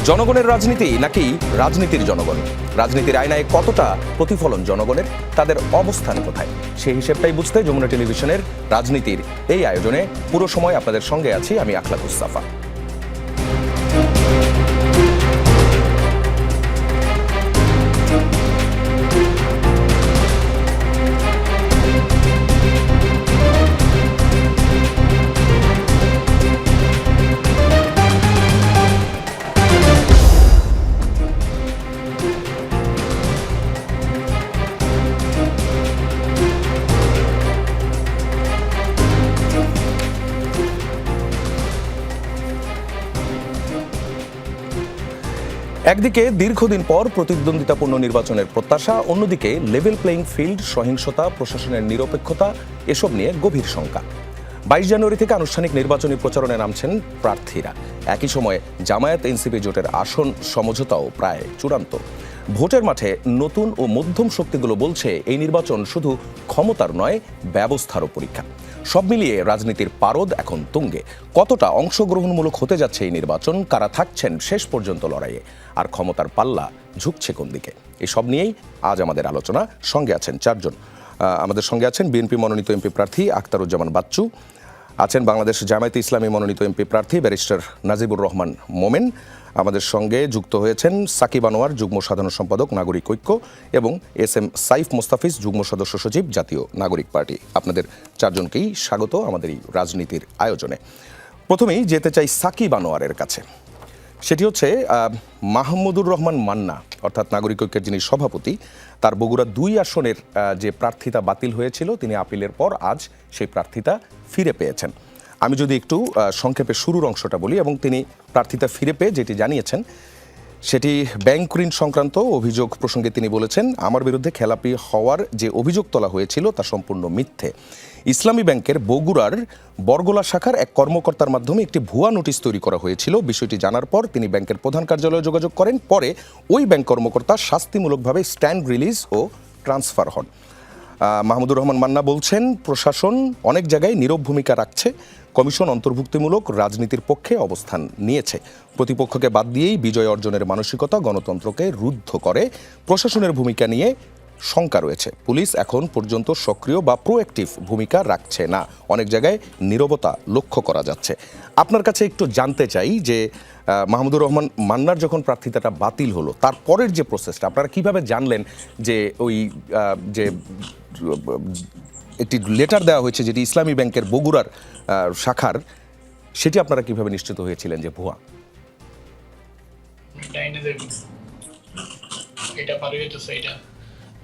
জনগণের রাজনীতি নাকি রাজনীতির জনগণ? রাজনীতির আয়নায় কতটা প্রতিফলন জনগণের, তাদের অবস্থান কোথায়, সেই হিসেবটাই বুঝতে যমুনা টেলিভিশনের রাজনীতির এই আয়োজনে পুরো সময় আপনাদের সঙ্গে আছি আমি আখলাকুস সাফা। একদিকে দীর্ঘদিন পর প্রতিদ্বন্দ্বিতাপূর্ণ নির্বাচনের প্রত্যাশা, অন্যদিকে লেভেল প্লেইং ফিল্ড, সহিংসতা, প্রশাসনের নিরপেক্ষতা এসব নিয়ে গভীর শঙ্কা। 22 জানুয়ারি থেকে আনুষ্ঠানিক নির্বাচনী প্রচারণে নামছেন প্রার্থীরা। একই সময়ে জামায়াত এনসিপি জোটের আসন সমঝোতাও প্রায় চূড়ান্ত। ভোটের মাঠে নতুন ও মধ্যম শক্তিগুলো বলছে এই নির্বাচন শুধু ক্ষমতার নয়, ব্যবস্থারও পরীক্ষা। সব মিলিয়ে রাজনীতির পারদ এখন তুঙ্গে। কতটা অংশগ্রহণমূলক হতে যাচ্ছে এই নির্বাচন, কারা থাকছেন শেষ পর্যন্ত লড়াইয়ে, আর ক্ষমতার পাল্লা ঝুঁকছে কোন দিকে, এসব নিয়েই আজ আমাদের আলোচনা। সঙ্গে আছেন চারজন। আমাদের সঙ্গে আছেন বিএনপি মনোনীত এমপি প্রার্থী আখতারুজ্জামান বাচ্চু, আছেন বাংলাদেশ জামায়াতে ইসলামী মনোনীত এমপি প্রার্থী ব্যারিস্টার নাজিবুর রহমান মোমেন, আমাদের সঙ্গে যুক্ত হয়েছেন সাকিব আনোয়ার, যুগ্ম সাধারণ সম্পাদক নাগরিক ঐক্য, এবং এস.এম. সাইফ মোস্তাফিজ, যুগ্ম সদস্য সচিব, জাতীয় নাগরিক পার্টি। আপনাদের চারজনকেই স্বাগত আমাদের এই রাজনীতির আয়োজনে। প্রথমেই যেতে চাই সাকিব আনোয়ারের কাছে। সেটি হচ্ছে মাহমুদুর রহমান মান্না, অর্থাৎ নাগরিক ঐক্যের যিনি সভাপতি, তার বগুড়া 2 আসনের যে প্রার্থিতা বাতিল হয়েছিল, তিনি আপিলের পর আজ সেই প্রার্থিতা ফিরে পেয়েছেন। আমি যদি একটু সংক্ষেপে শুরুর অংশটা বলি, এবং তিনি প্রার্থিতা ফিরে পেয়ে যেটি জানিয়েছেন সেটি ব্যাংক ঋণ সংক্রান্ত অভিযোগ প্রসঙ্গে তিনি বলেছেন, আমার বিরুদ্ধে খেলাপি হওয়ার যে অভিযোগ তোলা হয়েছিল তা সম্পূর্ণ মিথ্যে। ইসলামী ব্যাংকের বগুড়ার বরগোলা শাখার এক কর্মকর্তার মাধ্যমে একটি ভুয়া নোটিশ তৈরি করা হয়েছিল। বিষয়টি জানার পর তিনি ব্যাংকের প্রধান কার্যালয়ে যোগাযোগ করেন। পরে ওই ব্যাংক কর্মকর্তা শাস্তিমূলকভাবে স্ট্যান্ড রিলিজ ও ট্রান্সফার হন। মাহমুদুর রহমান মান্না বলছেন, প্রশাসন অনেক জায়গায় নীরব ভূমিকা রাখছে, কমিশন অন্তর্ভুক্তিমূলক রাজনীতির পক্ষে অবস্থান নিয়েছে, প্রতিপক্ষকে বাদ দিয়েই বিজয় অর্জনের মানসিকতা গণতন্ত্রকে রুদ্ধ করে, প্রশাসনের ভূমিকা নিয়ে শঙ্কা রয়েছে, পুলিশ এখন পর্যন্ত সক্রিয় বা প্রোঅ্যাক্টিভ ভূমিকা রাখছে না, অনেক জায়গায় নীরবতা লক্ষ্য করা যাচ্ছে। আপনার কাছে একটু জানতে চাই যে মাহমুদুর রহমান মান্নার যখন প্রার্থিতাটা বাতিল হলো, তারপরের যে প্রসেসটা আপনারা কিভাবে জানলেন যে ওই যে একটি লেটার দেওয়া হয়েছে যেটি ইসলামী ব্যাংকের বগুড়ার শাখার, সেটি আপনারা কিভাবে নিশ্চিত হয়েছিলেন যে ভুয়া?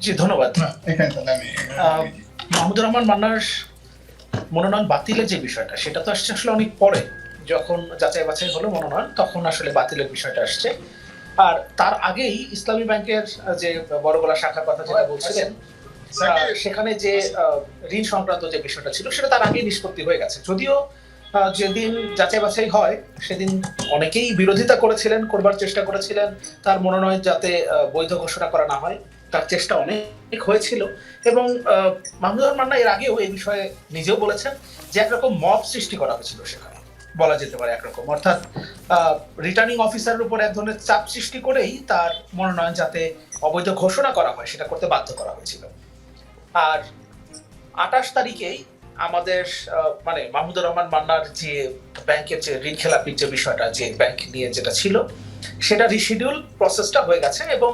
জি ধন্যবাদ। মাহমুদুর রহমান মান্নার মনোনয়ন বাতিলের যে বিষয়টা, সেটা তো আসছে আসলে অনেক পরে, যখন যাচাই বাছাই হলো মনোনয়ন, তখন আসলে বাতিলের বিষয়টা আসছে। আর তার আগেই ইসলামী ব্যাংকের যে বড়গোলা শাখার কথা যেটা বলছিলেন, সেখানে যে ঋণ সংক্রান্ত যে বিষয়টা ছিল, সেটা তার আগেই নিষ্পত্তি হয়ে গেছে। যদিও যেদিন যাচাই বাছাই হয় সেদিন অনেকেই বিরোধিতা করেছিলেন, করবার চেষ্টা করেছিলেন তার মনোনয়ন যাতে বৈধ ঘোষণা করা না হয়, তার চেষ্টা অনেক হয়েছিল। এবং মাহমুদুর মান্না এর আগেও এই বিষয়ে নিজেও বলেছেন যে একরকম মব সৃষ্টি করা হয়েছিল সেখানে, বলা যেতে পারে একরকম, অর্থাৎ রিটার্নিং অফিসারের উপর এক ধরনের চাপ সৃষ্টি করেই তার মনোনয়ন যাতে অবৈধ ঘোষণা করা হয় সেটা করতে বাধ্য করা হয়েছিল। আর 28 তারিখেই আমাদের মানে মাহমুদুর রহমান মান্নার যে ব্যাংকের যে ঋণ খেলাপির যে বিষয়টা, যে ব্যাংক নিয়ে যেটা ছিল, সেটা রিশিডিউল প্রসেসটা হয়ে গেছে এবং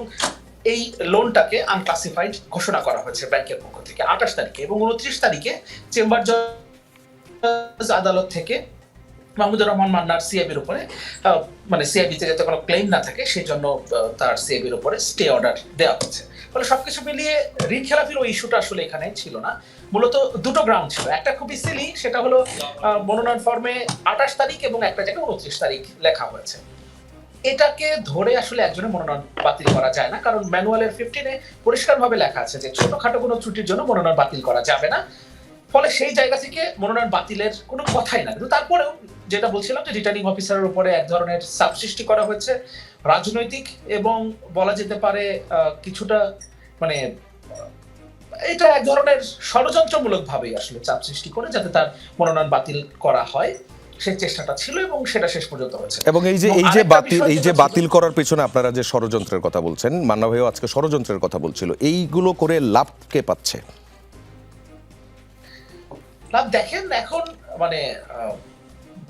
এই লোনটাকে আনক্লাসিফাইড ঘোষণা করা হয়েছে ব্যাংকের পক্ষ থেকে 28 তারিখে। এবং 29 তারিখে চেম্বার জজ আদালত থেকে মাহমুদুর রহমান মান্নার সিআইবির উপরে, মানে সিআইবিতে যাতে কোনো ক্লেম না থাকে সেই জন্য তার সিআইবির উপরে স্টে অর্ডার দেওয়া হয়েছে। ফলে সবকিছু মিলিয়ে ঋণ খেলাপির ওই ইস্যুটা আসলে এখানে ছিল না। মূলত দুটো গ্রাউন্ড ছিল, একটা খুবই সিলি, সেটা হলো মনোনয়ন ফর্মে 28 তারিখ এবং একটা জায়গায় 29 তারিখ লেখা হয়েছে। এটাকে ধরে আসলে একজনের মনোনয়ন বাতিল করা যায় না, কারণ ম্যানুয়ালের 15-এ পরিষ্কারভাবে লেখা আছে যে ছোটখাটো কোনো ত্রুটির জন্য মনোনয়ন বাতিল করা যাবে না। ফলে সেই জায়গা থেকে মনোনয়ন বাতিলের কোনো কথাই না। কিন্তু তারপরেও যেটা বলছিলাম যে রিটার্নিং অফিসারের উপরে এক ধরনের চাপ সৃষ্টি করা হয়েছে, রাজনৈতিক এবং বলা যেতে পারে কিছুটা মানে এটা এক ধরনের ষড়যন্ত্রমূলক ভাবেই আসলে চাপ সৃষ্টি করে যাতে তার মনোনয়ন বাতিল করা হয়। সেই চেষ্টাটা ছিল এবং সেটা শেষ পর্যন্ত হয়েছে। এবং এই যে বাতিল করার পেছনে আপনারা যে ষড়যন্ত্রের কথা বলছেন, মান্না ভাইও আজকে ষড়যন্ত্রের কথা বলছিল, এইগুলো করে লাভ কে পাচ্ছে? লাভ দেখেন, এখন মানে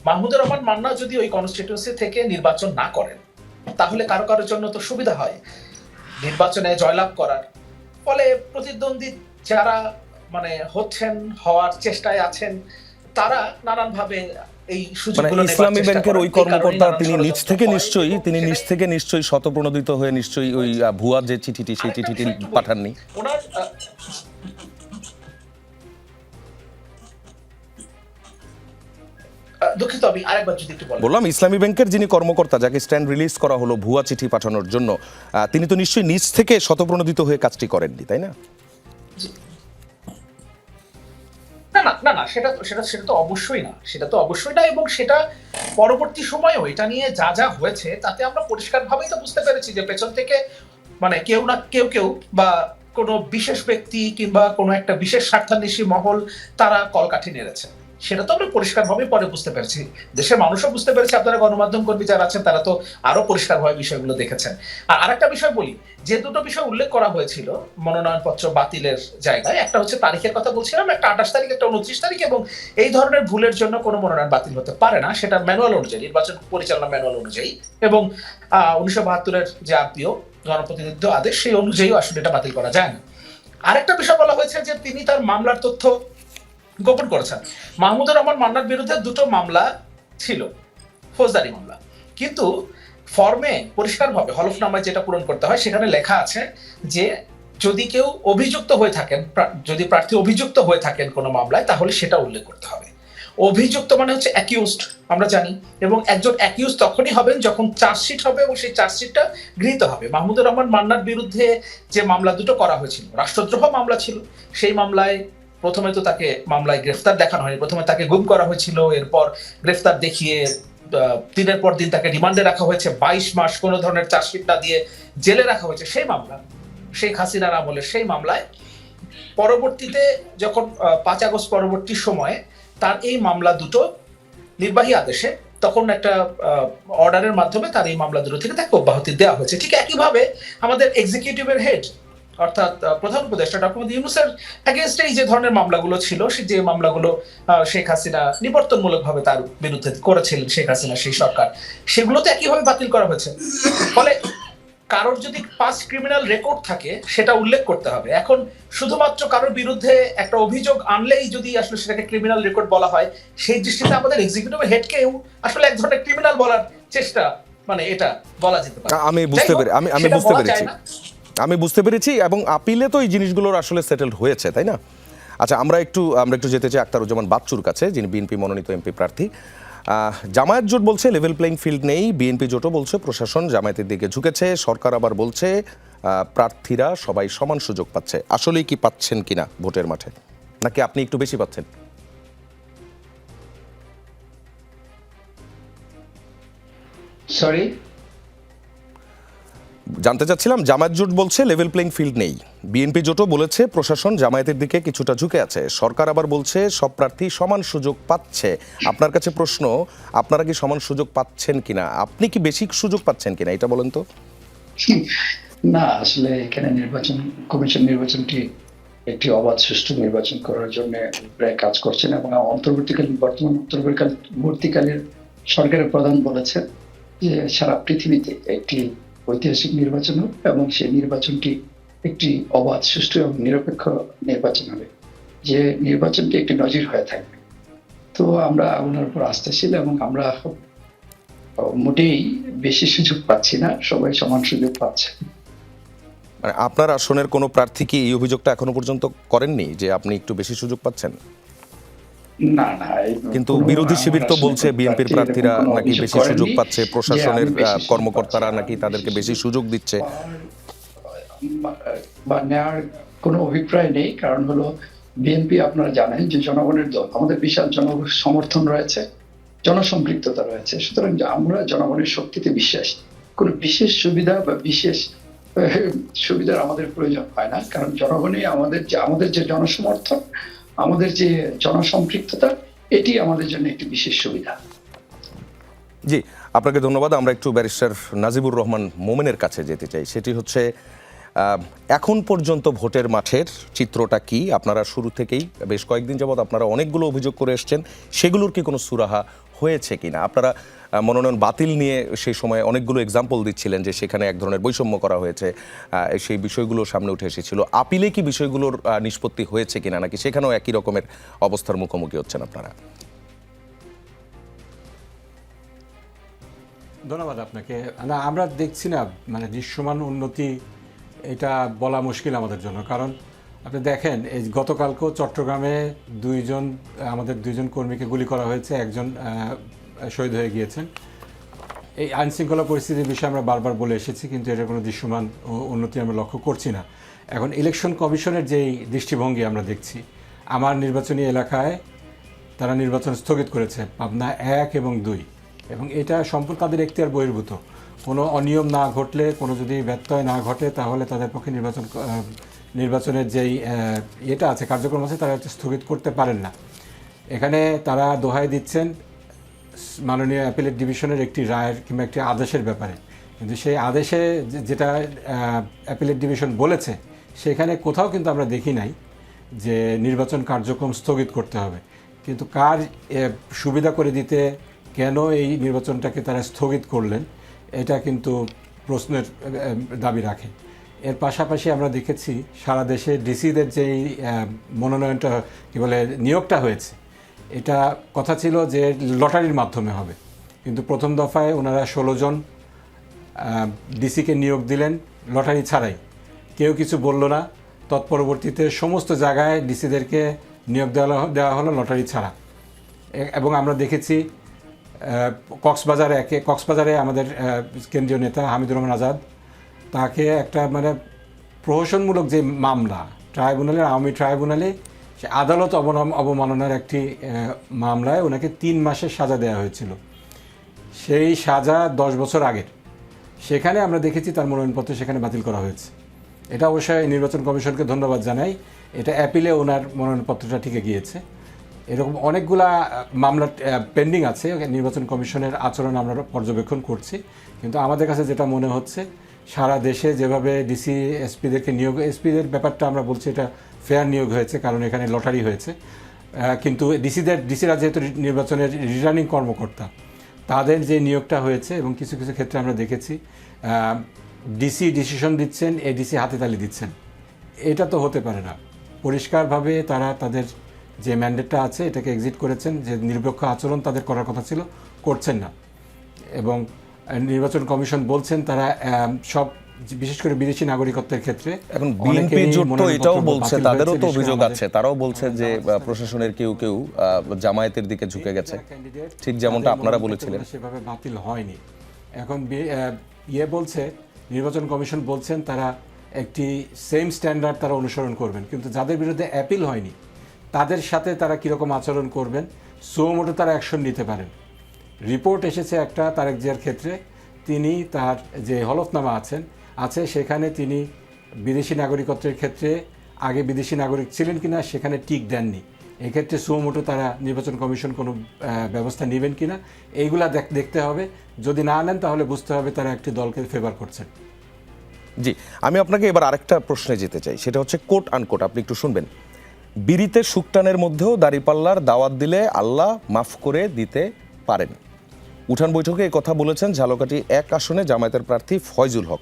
মাহমুদুর রহমান মান্না যদি ওই কনস্টিটিউয়েন্সি থেকে নির্বাচন না করেন, তাহলে কারো কারোর জন্য তো সুবিধা হয় নির্বাচনে জয়লাভ করার। ফলে প্রতিদ্বন্দ্বী যারা মানে হচ্ছেন, হওয়ার চেষ্টায় আছেন, তারা নানানভাবে এই সুযোগগুলো নেবার ইসলামী চেষ্টা ব্যাংকের করেন। ওই এই কারণেই কর্মকর্তা নানান তিনি নিজ ষড়যন্ত্র থেকে হয় নিশ্চয়ই এবং তিনি নিজ সেটাই- থেকে নিশ্চয়ই শতপ্রণোদিত হয়ে নিশ্চয়ই ওই ভুয়া যে চিঠিটি সেই আরেকটা চিঠিটি বিষয় একটু বলি। পাঠাননি। ওনার দুঃখিত, আমি আরেকবার যদি একটু বলেন। বললাম ইসলামী ব্যাংকের যিনি কর্মকর্তা, যাকে স্ট্যান্ড রিলিজ করা হলো ভুয়া চিঠি পাঠানোর জন্য, তিনি তো নিশ্চয়ই নিজ থেকে শতপ্রণোদিত হয়ে কাজটি করেননি, তাই না? না না না না, সেটা সেটা সেটা তো অবশ্যই না, সেটা তো অবশ্যই না। এবং সেটা পরবর্তী সময়েও এটা নিয়ে যা যা হয়েছে তাতে আমরা পরিষ্কারভাবেই তো বুঝতে পেরেছি যে পেছন থেকে মানে কেউ না কেউ বা কোনো বিশেষ ব্যক্তি কিংবা কোনো একটা বিশেষ স্বার্থান্বেষী মহল তারা কলকাঠি নেড়েছে। সেটা তো আমরা পরিষ্কারভাবে পরে বুঝতে পেরেছি, দেশের মানুষও বুঝতে পেরেছে, আপনারা গণমাধ্যম কর্মী যারা আছেন তারা তো আরো পরিষ্কারভাবে বিষয়গুলো দেখেছেন। আর আরেকটা বিষয় বলি, যে দুটো বিষয় উল্লেখ করা হয়েছিল মনোনয়নপত্র বাতিলের জায়গায়, একটা হচ্ছে তারিখের কথা বলছিলাম, একটা 28 তারিখ, একটা 29 তারিখ, এবং এই ধরনের ভুলের জন্য কোনো মনোনয়ন বাতিল হতে পারে না, সেটা ম্যানুয়াল অনুযায়ী, নির্বাচন পরিচালনা ম্যানুয়াল অনুযায়ী, এবং 1972-এর যে আরপিও জনপ্রতিনিধিত্ব আদেশ সেই অনুযায়ী আসলে এটা বাতিল করা যায় না। আরেকটা বিষয় বলা হয়েছে যে তিনি তার মামলার তথ্য গোপন করেছেন। মাহমুদুর রহমান মান্নার বিরুদ্ধে দুটো মামলা ছিল, ফৌজদারি মামলা, কিন্তু ফর্মে পরিষ্কারভাবে হলফনামায় যেটা পূরণ করতে হয় সেখানে লেখা আছে যে যদি কেউ অভিযুক্ত হয়ে থাকেন, যদি প্রার্থী অভিযুক্ত হয়ে থাকেন কোনো মামলায়, তাহলে সেটা উল্লেখ করতে হবে। অভিযুক্ত মানে হচ্ছে অ্যাকিউজড, আমরা জানি, এবং একজন অ্যাকিউজ তখনই হবেন যখন চার্জশিট হবে এবং সেই চার্জশিটটা গৃহীত হবে। মাহমুদুর রহমান মান্নার বিরুদ্ধে যে মামলা দুটো করা হয়েছিল, রাষ্ট্রদ্রোহ মামলা ছিল, সেই মামলায় প্রথমে তো তাকে মামলায় গ্রেফতার দেখানো হয়নি, প্রথমে তাকে গুম করা হয়েছিল, এরপর গ্রেফতার দেখিয়ে দিনের পর দিন তাকে রিমান্ডে রাখা হয়েছে, 22 মাস কোনো ধরনের চার্জশিট না দিয়ে জেলে রাখা হয়েছে। সেই মামলা শেখ হাসিনার আমলের সেই মামলায় পরবর্তীতে যখন 5 আগস্ট পরবর্তী সময়ে তার এই মামলা দুটো নির্বাহী আদেশে তখন একটা অর্ডারের মাধ্যমে তার এই মামলা দুটো থেকে তাকে অব্যাহতি দেওয়া হয়েছে। ঠিক একইভাবে আমাদের এক্সিকিউটিভের হেড অর্থাৎ প্রধান উপদেষ্টা ডক্টর মোহাম্মদ ইউনূসের এগেইনস্টে এই যে ধরনের মামলাগুলো ছিল, যে মামলাগুলো শেখ হাসিনা নিবর্তনমূলকভাবে তার বিরুদ্ধে করেছিলেন শেখ হাসিনা সেই সরকার, সেগুলোতে একইভাবে বাতিল করা হয়েছে। ফলে কারোর যদি পাস্ট ক্রিমিনাল রেকর্ড থাকে সেটা উল্লেখ করতে হবে। এখন শুধুমাত্র কারোর বিরুদ্ধে একটা অভিযোগ আনলেই যদি আসলে সেটাকে ক্রিমিনাল রেকর্ড বলা হয়, সেই দৃষ্টিতে আমাদের এক্সিকিউটিভ হেডকেও আসলে এক ধরনের ক্রিমিনাল বলার চেষ্টা, মানে এটা বলা যেতে পারে। আমি বুঝতে পেরেছি এবং আপিলে তো এই জিনিসগুলোর আসলে সেটেলড হয়েছে, তাই না? আচ্ছা, আমরা একটু যেতে চাই আখতারুজ্জামান বাচ্চুর কাছে, যিনি বিএনপি মনোনীত এমপি প্রার্থী। জামায়াত জোট বলছে লেভেল প্লেইং ফিল্ড নেই, বিএনপি জোটও বলছে প্রশাসন জামায়াতের দিকে ঝুঁকেছে, সরকার আবার বলছে প্রার্থীরা সবাই সমান সুযোগ পাচ্ছে। আসলেই কি পাচ্ছেন কিনা ভোটের মাঠে, নাকি আপনি একটু বেশি পাচ্ছেন? সরি, জানতে চাচ্ছিলাম, জামায়াত জোট বলছে লেভেল প্লেইং ফিল্ড নেই, বিএনপি জোটও বলেছে প্রশাসন জামায়াতের দিকে কিছুটা ঝুঁকে আছে, সরকার আবার বলছে সব প্রার্থী সমান সুযোগ পাচ্ছে। আপনার কাছে প্রশ্ন, আপনারা কি সমান সুযোগ পাচ্ছেন কিনা, আপনি কি বেশি সুযোগ পাচ্ছেন কিনা, এটা বলেন তো। না, আসলে এখানে নির্বাচন কমিশন নির্বাচনটি একটি অবাধ সুষ্ঠু নির্বাচন করার জন্য প্রায় কাজ করছেন এবং বর্তমান অন্তর্বর্তীকালীন সরকারের প্রধান বলেছেন যে সারা পৃথিবীতে একটি ঐতিহাসিক নির্বাচন হবে এবং সেই নির্বাচনটি একটি অবাধ সুষ্ঠু এবং নিরপেক্ষ নির্বাচন হবে, যে নির্বাচনটি একটি নজির হয়ে থাকবে। তো আমরা ওনার উপর আস্থাশীল এবং আমরা মোটেই বেশি সুযোগ পাচ্ছি না, সবাই সমান সুযোগ পাচ্ছে। মানে আপনার আসনের কোনো প্রার্থী কি এই অভিযোগটা এখনো পর্যন্ত করেননি যে আপনি একটু বেশি সুযোগ পাচ্ছেন? না না, কিন্তু বিরোধী শিবির তো বলছে বিএনপির প্রার্থীরা নাকি বেশি সুযোগ পাচ্ছে, প্রশাসনের কর্মকর্তারা নাকি তাদেরকে বেশি সুযোগ দিচ্ছে। বা নেওয়ার কোনো অভিপ্রায় নেই, কারণ হলো বিএনপি আপনারা জানেন যে জনগণের দল, আমাদের বিশাল সমর্থন রয়েছে, জনসম্পৃক্ততা রয়েছে, সুতরাং আমরা জনগণের শক্তিতে বিশ্বাসী। কোনো বিশেষ সুবিধা বা বিশেষ সুবিধার আমাদের প্রয়োজন হয় না, কারণ জনগণই আমাদের যে জনসমর্থন, আমাদের যে জনসম্পৃক্ততা, এটি আমাদের জন্য একটি বিশেষ সুবিধা। জি, আপনাকে ধন্যবাদ। আমরা একটু ব্যারিস্টার নাজিবুর রহমান মোমেনের কাছে যেতে চাই। সেটি হচ্ছে এখন পর্যন্ত ভোটের মাঠের চিত্রটা কি? আপনারা শুরু থেকেই বেশ কয়েকদিন যাবৎ আপনারা অনেকগুলো অভিযোগ করে এসছেন, সেগুলোর কি কোনো সুরাহা হয়েছে কিনা? আপনারা মনোনয়ন বাতিল নিয়ে সেই সময় অনেকগুলো এক্সাম্পল দিচ্ছিলেন যে সেখানে এক ধরনের বৈষম্য করা হয়েছে, সেই বিষয়গুলো সামনে উঠে এসেছিল। আপিলে কি বিষয়গুলোর নিষ্পত্তি হয়েছে কিনা, নাকি সেখানেও একই রকমের অবস্থার মুখোমুখি হচ্ছেন আপনারা? ধন্যবাদ আপনাকে। না, আমরা দেখছি না মানে দৃশ্যমান উন্নতি, এটা বলা মুশকিল আমাদের জন্য। কারণ আপনি দেখেন, এই গতকালকেও চট্টগ্রামে আমাদের দুইজন কর্মীকে গুলি করা হয়েছে, একজন শহীদ হয়ে গিয়েছেন। এই আইনশৃঙ্খলা পরিস্থিতির বিষয়ে আমরা বারবার বলে এসেছি, কিন্তু এটার কোনো দৃশ্যমান উন্নতি আমরা লক্ষ্য করছি না। এখন ইলেকশন কমিশনের যেই দৃষ্টিভঙ্গি আমরা দেখছি, আমার নির্বাচনী এলাকায় তারা নির্বাচন স্থগিত করেছে, পাবনা 1 এবং 2, এবং এটা সম্পূর্ণ তাদের এখতিয়ার বহির্ভূত। কোনো অনিয়ম না ঘটলে, কোনো যদি ব্যত্যয় না ঘটে, তাহলে তাদের পক্ষে নির্বাচনের যেই এটা আছে, কার্যক্রম আছে, তারা স্থগিত করতে পারেন না। এখানে তারা দোহাই দিচ্ছেন মাননীয় অ্যাপিলেট ডিভিশনের একটি রায়ের কিংবা একটি আদেশের ব্যাপারে, কিন্তু সেই আদেশে যেটা অ্যাপিলেট ডিভিশন বলেছে, সেখানে কোথাও কিন্তু আমরা দেখি নাই যে নির্বাচন কার্যক্রম স্থগিত করতে হবে। কিন্তু কার সুবিধা করে দিতে কেন এই নির্বাচনটাকে তারা স্থগিত করলেন, এটা কিন্তু প্রশ্নের দাবি রাখে। এর পাশাপাশি আমরা দেখেছি সারা দেশে ডিসিদের যেই মনোনয়নটা কী বলে নিয়োগটা হয়েছে, এটা কথা ছিল যে লটারির মাধ্যমে হবে, কিন্তু প্রথম দফায় ওনারা 16 জন ডিসিকে নিয়োগ দিলেন লটারি ছাড়াই, কেউ কিছু বলল না। তৎপরবর্তীতে সমস্ত জায়গায় ডিসিদেরকে নিয়োগ দেওয়া হলো লটারি ছাড়া। এবং আমরা দেখেছি কক্সবাজারে আমাদের কেন্দ্রীয় নেতা হামিদুর রহমান আজাদ, তাকে একটা মানে প্রহসনমূলক যে মামলা আওয়ামী ট্রাইব্যুনালে, সে আদালত অবমাননার একটি মামলায় ওনাকে 3 মাসের সাজা দেওয়া হয়েছিল। সেই সাজা 10 বছর আগের। সেখানে আমরা দেখেছি তার মনোনয়নপত্র সেখানে বাতিল করা হয়েছে। এটা অবশ্যই নির্বাচন কমিশনকে ধন্যবাদ জানাই, এটা অ্যাপিলে ওনার মনোনয়নপত্রটা টিকে গিয়েছে। এরকম অনেকগুলা মামলা পেন্ডিং আছে, নির্বাচন কমিশনের আচরণ আমরা পর্যবেক্ষণ করছি। কিন্তু আমাদের কাছে যেটা মনে হচ্ছে, সারা দেশে যেভাবে ডিসি এসপিদেরকে এসপিদের ব্যাপারটা আমরা বলছি এটা ফেয়ার নিয়োগ হয়েছে, কারণ এখানে লটারি হয়েছে। কিন্তু ডিসিরা যেহেতু নির্বাচনের রিটার্নিং কর্মকর্তা, তাদের যে নিয়োগটা হয়েছে, এবং কিছু কিছু ক্ষেত্রে আমরা দেখেছি ডিসি ডিসিশন দিচ্ছেন, এডিসি হাতে তালি দিচ্ছেন। এটা তো হতে পারে না। পরিষ্কারভাবে তারা তাদের যে ম্যান্ডেটটা আছে এটাকে এক্সিট করেছেন, যে নিরপেক্ষ আচরণ তাদের করার কথা ছিল, করছেন না। এবং নির্বাচন কমিশন বলছেন তারা সব, বিশেষ করে বিদেশি নাগরিকত্বের ক্ষেত্রে, এখন বিএনপি জোট তো এটাও বলছে, তাদেরও তো অভিযোগ আছে, তারাও বলছে যে প্রশাসনের কেউ কেউ জামায়াতের দিকে ঝুঁকে গেছে, ঠিক যেমনটা আপনারা বলেছিলেন। সেভাবে বাতিল হয়নি। এখন বলছে, নির্বাচন কমিশন বলছেন তারা একটি সেম স্ট্যান্ডার্ড তারা অনুসরণ করবেন, কিন্তু যাদের বিরুদ্ধে অ্যাপিল হয়নি তাদের সাথে তারা কীরকম আচরণ করবেন, সুমোটো তারা অ্যাকশন নিতে পারেন। রিপোর্ট এসেছে একটা তারেক জিয়ার ক্ষেত্রে, তিনি তার যে হলফনামা আছে সেখানে তিনি বিদেশি নাগরিকত্বের ক্ষেত্রে আগে বিদেশি নাগরিক ছিলেন কিনা সেখানে টিক দেননি। এক্ষেত্রে সুমোটো তারা নির্বাচন কমিশন কোনো ব্যবস্থা নেবেন কিনা এইগুলা দেখতে হবে। যদি না নেন তাহলে বুঝতে হবে তারা একটি দলকে ফেভার করছেন। জি, আমি আপনাকে এবার আরেকটা প্রশ্নে যেতে চাই, সেটা হচ্ছে কোট আনকোট, আপনি একটু শুনবেন। বিড়িতে শুকটানের মধ্যেও দাড়িপাল্লার দাওয়াত দিলে আল্লাহ মাফ করে দিতে পারেন। উঠান বৈঠকে এই কথা বলেছেন ঝালকাঠি 1 আসনে জামায়াতের প্রার্থী ফয়জুল হক।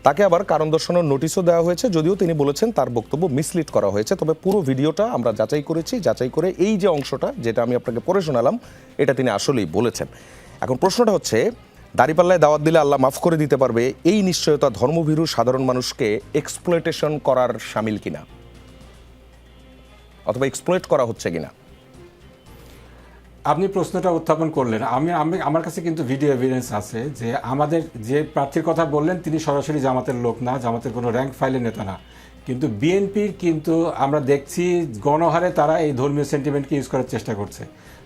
তাকে আবার কারণ দর্শানোর নোটিশও দেওয়া হয়েছে, যদিও তিনি বলেছেন তার বক্তব্য মিসলিড করা হয়েছে। তবে পুরো ভিডিওটা আমরা যাচাই করেছি, যাচাই করে এই যে অংশটা যেটা আমি আপনাকে পড়ে শোনালাম, এটা তিনি আসলেই বলেছেন। এখন প্রশ্নটা হচ্ছে, দাড়িপাল্লায় দাওয়াত দিলে আল্লাহ মাফ করে দিতে পারবে, এই নিশ্চয়তা ধর্মভীরু সাধারণ মানুষকে এক্সপ্লয়েটেশন করার শামিল কিনা, অথবা এক্সপ্লয়েট করা হচ্ছে কিনা? আপনি প্রশ্নটা উত্থাপন করলেন। আমার কাছে কিন্তু ভিডিও এভিডেন্স আছে যে আমাদের যে প্রার্থীর কথা বললেন তিনি সরাসরি জামাতের লোক না, জামাতের কোনো র্যাঙ্ক ফাইলের নেতা না, কিন্তু বিএনপির কিন্তু আমরা দেখছি গণহারে তারা এই ধর্মীয় সেন্টিমেন্টকে ইউজ করার চেষ্টা করছে।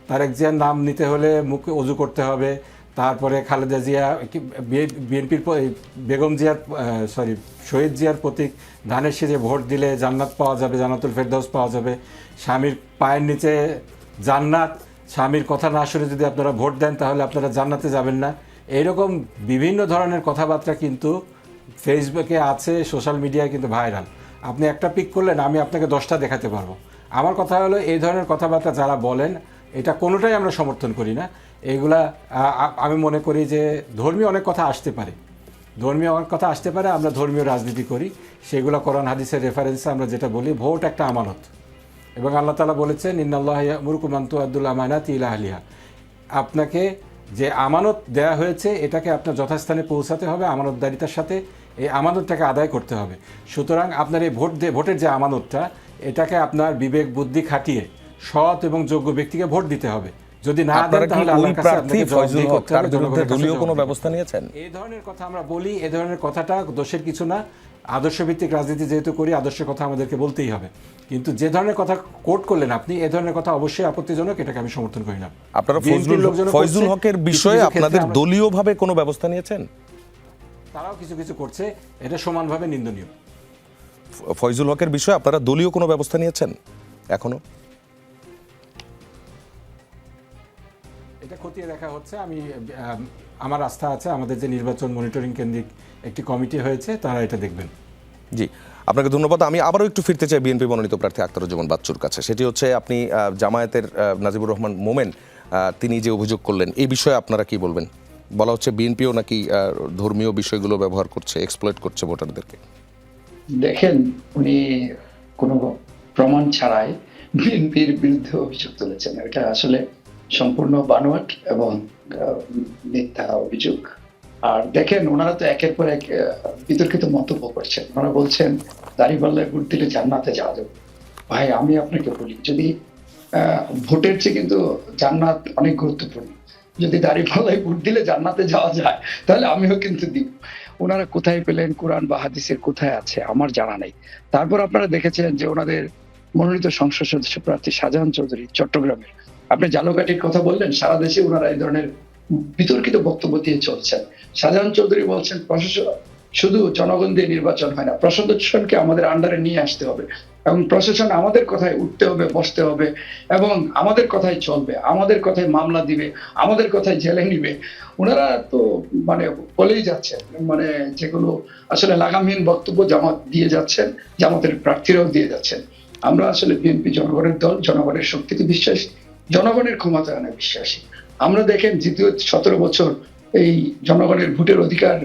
তারেক জিয়ার নাম নিতে হলে মুখে অজু করতে হবে, তারপরে খালেদা জিয়া, বিএনপির শহীদ জিয়ার প্রতীক ধানের শীষে ভোট দিলে জান্নাত পাওয়া যাবে, জান্নাতুল ফেরদাউস পাওয়া যাবে, স্বামীর পায়ের নিচে জান্নাত, স্বামীর কথা না শুনে যদি আপনারা ভোট দেন তাহলে আপনারা জান্নাতে যাবেন না, এইরকম বিভিন্ন ধরনের কথাবার্তা কিন্তু ফেসবুকে আছে, সোশ্যাল মিডিয়ায় কিন্তু ভাইরাল। আপনি একটা পিক করলেন, আমি আপনাকে 10টা দেখাতে পারবো। আমার কথা হলো, এই ধরনের কথাবার্তা যারা বলেন এটা কোনোটাই আমরা সমর্থন করি না। এইগুলা আমি মনে করি যে ধর্মীয় অনেক কথা আসতে পারে, আমরা ধর্মীয় রাজনীতি করি, সেগুলো কোরআন হাদিসের রেফারেন্সে আমরা যেটা বলি, ভোট একটা আমানত, এবং আল্লাহ তাআলা বলেছেন ইন্নাল্লাহা ইয়া'মুরুকুম আন তু'আদ্দুল আমানাতি ইলা আহলিহা। আপনাকে যে আমানত দেয়া হয়েছে এটাকে আপনার যথাস্থানে পৌঁছাতে হবে, আমানতদারিতার সাথে এই আমানতটাকে আদায় করতে হবে। সুতরাং আপনার এই ভোটের যে আমানতটা, এটাকে আপনার বিবেক বুদ্ধি খাটিয়ে সৎ এবং যোগ্য ব্যক্তিকে ভোট দিতে হবে। যদি না দেন আপনারা কি তাহলে ওই আল্লাহর কাছে প্রার্থী আপনাকে ফয়জুল জবাবদিহি হক করতে তার হবে, বিরুদ্ধে জনগণের কাছে দলীয় কোনো জবাবদিহি। ব্যবস্থা নিয়েছেন? এই ধরনের কথা আমরা বলি, এই ধরনের কথাটা দোষের কিছু না। আদর্শভিত্তিক রাজনীতি যেহেতু করি, আদর্শের কথা আমাদেরকে বলতেই হবে। কিন্তু যে ধরনের কথা কোট করলেন আপনি, এই ধরনের কথা অবশ্যই আপত্তিজনক, এটাকে আমি সমর্থন করি না। আপনারা বিএনপির লোকজনও ফয়জুল করছে, হকের কিছু বিষয়ে কিছু ক্ষেত্রে আপনাদের আমরা- দলীয়ভাবে কোনো ব্যবস্থা নিয়েছেন? তারাও কিছু কিছু করছে, এটা সমানভাবে নিন্দনীয়। ফয়জুল হকের বিষয়ে আপনারা দলীয় কোনো ব্যবস্থা নিয়েছেন এখনো? এটা খতিয়ে দেখা হচ্ছে। আমার আস্থা আছে, আমাদের যে নির্বাচন মনিটরিং কেন্দ্রিক একটি কমিটি হয়েছে, তারা এটা দেখবেন। জি, আপনাকে ধন্যবাদ। আমি আবারও একটু ফিরতে চাই বিএনপি মনোনীত প্রার্থী আখতারুজ্জামান বাচ্চুর কাছে। সেটি হচ্ছে, আপনি জামায়াতের নাজিবুর রহমান মোমেন তিনি যে অভিযোগ করলেন, এই বিষয়ে আপনারা কি বলবেন? বলা হচ্ছে বিএনপিও নাকি ধর্মীয় বিষয়গুলো ব্যবহার করছে, এক্সপ্লয়েট করছে ভোটারদেরকে। দেখেন, উনি কোনো প্রমাণ ছাড়াই বিএনপির বিরুদ্ধে অভিযোগ তুলেছেন। এটা আসলে সম্পূর্ণ বানোয়াট এবং মিথ্যা অভিযোগ। আর দেখেন, ওনারা তো একের পর এক বিতর্কিত মন্তব্য করছেন। ওনারা বলছেন দাঁড়িপাল্লায় ভোট দিলে জান্নাতে যাওয়া যাবে। ভাই, আমি আপনাকে বলি, যদি ভোটের চেয়ে কিন্তু জান্নাত অনেক গুরুত্বপূর্ণ। যদি দাঁড়িপাল্লায় ভোট দিলে জান্নাতে যাওয়া যায়, তাহলে আমিও কিন্তু দিব। ওনারা কোথায় পেলেন, কোরআন বা হাদিসের কোথায় আছে আমার জানা নেই। তারপর আপনারা দেখেছেন যে ওনাদের মনোনীত সংসদ সদস্য প্রার্থী শাহজাহান চৌধুরী চট্টগ্রামের, আপনি জালকাঠির কথা বললেন, সারা দেশে ওনারা এই ধরনের বিতর্কিত বক্তব্য দিয়ে চলছেন। শাহজাহান চৌধুরী বলছেন প্রশাসন শুধু জনগণ দিয়ে নির্বাচন হয় না, প্রশাসনকে আমাদের আন্ডারে নিয়ে আসতে হবে এবং প্রশাসন আমাদের কথায় উঠতে হবে, বসতে হবে এবং আমাদের কথাই চলবে, আমাদের কথায় মামলা দিবে, আমাদের কথায় জেলে নিবে। ওনারা তো মানে বলেই যাচ্ছেন, মানে যেগুলো আসলে লাগামহীন বক্তব্য জামাত দিয়ে যাচ্ছেন, জামাতের প্রার্থীরাও দিয়ে যাচ্ছেন। আমরা আসলে বিএনপি জনগণের দল, জনগণের শক্তিতে বিশ্বাসী, জনগণের ক্ষমতায়নে বিশ্বাসী। আমরা দেখেন দ্বিতীয় 17 বছর এই জনগণের ভোটের অধিকার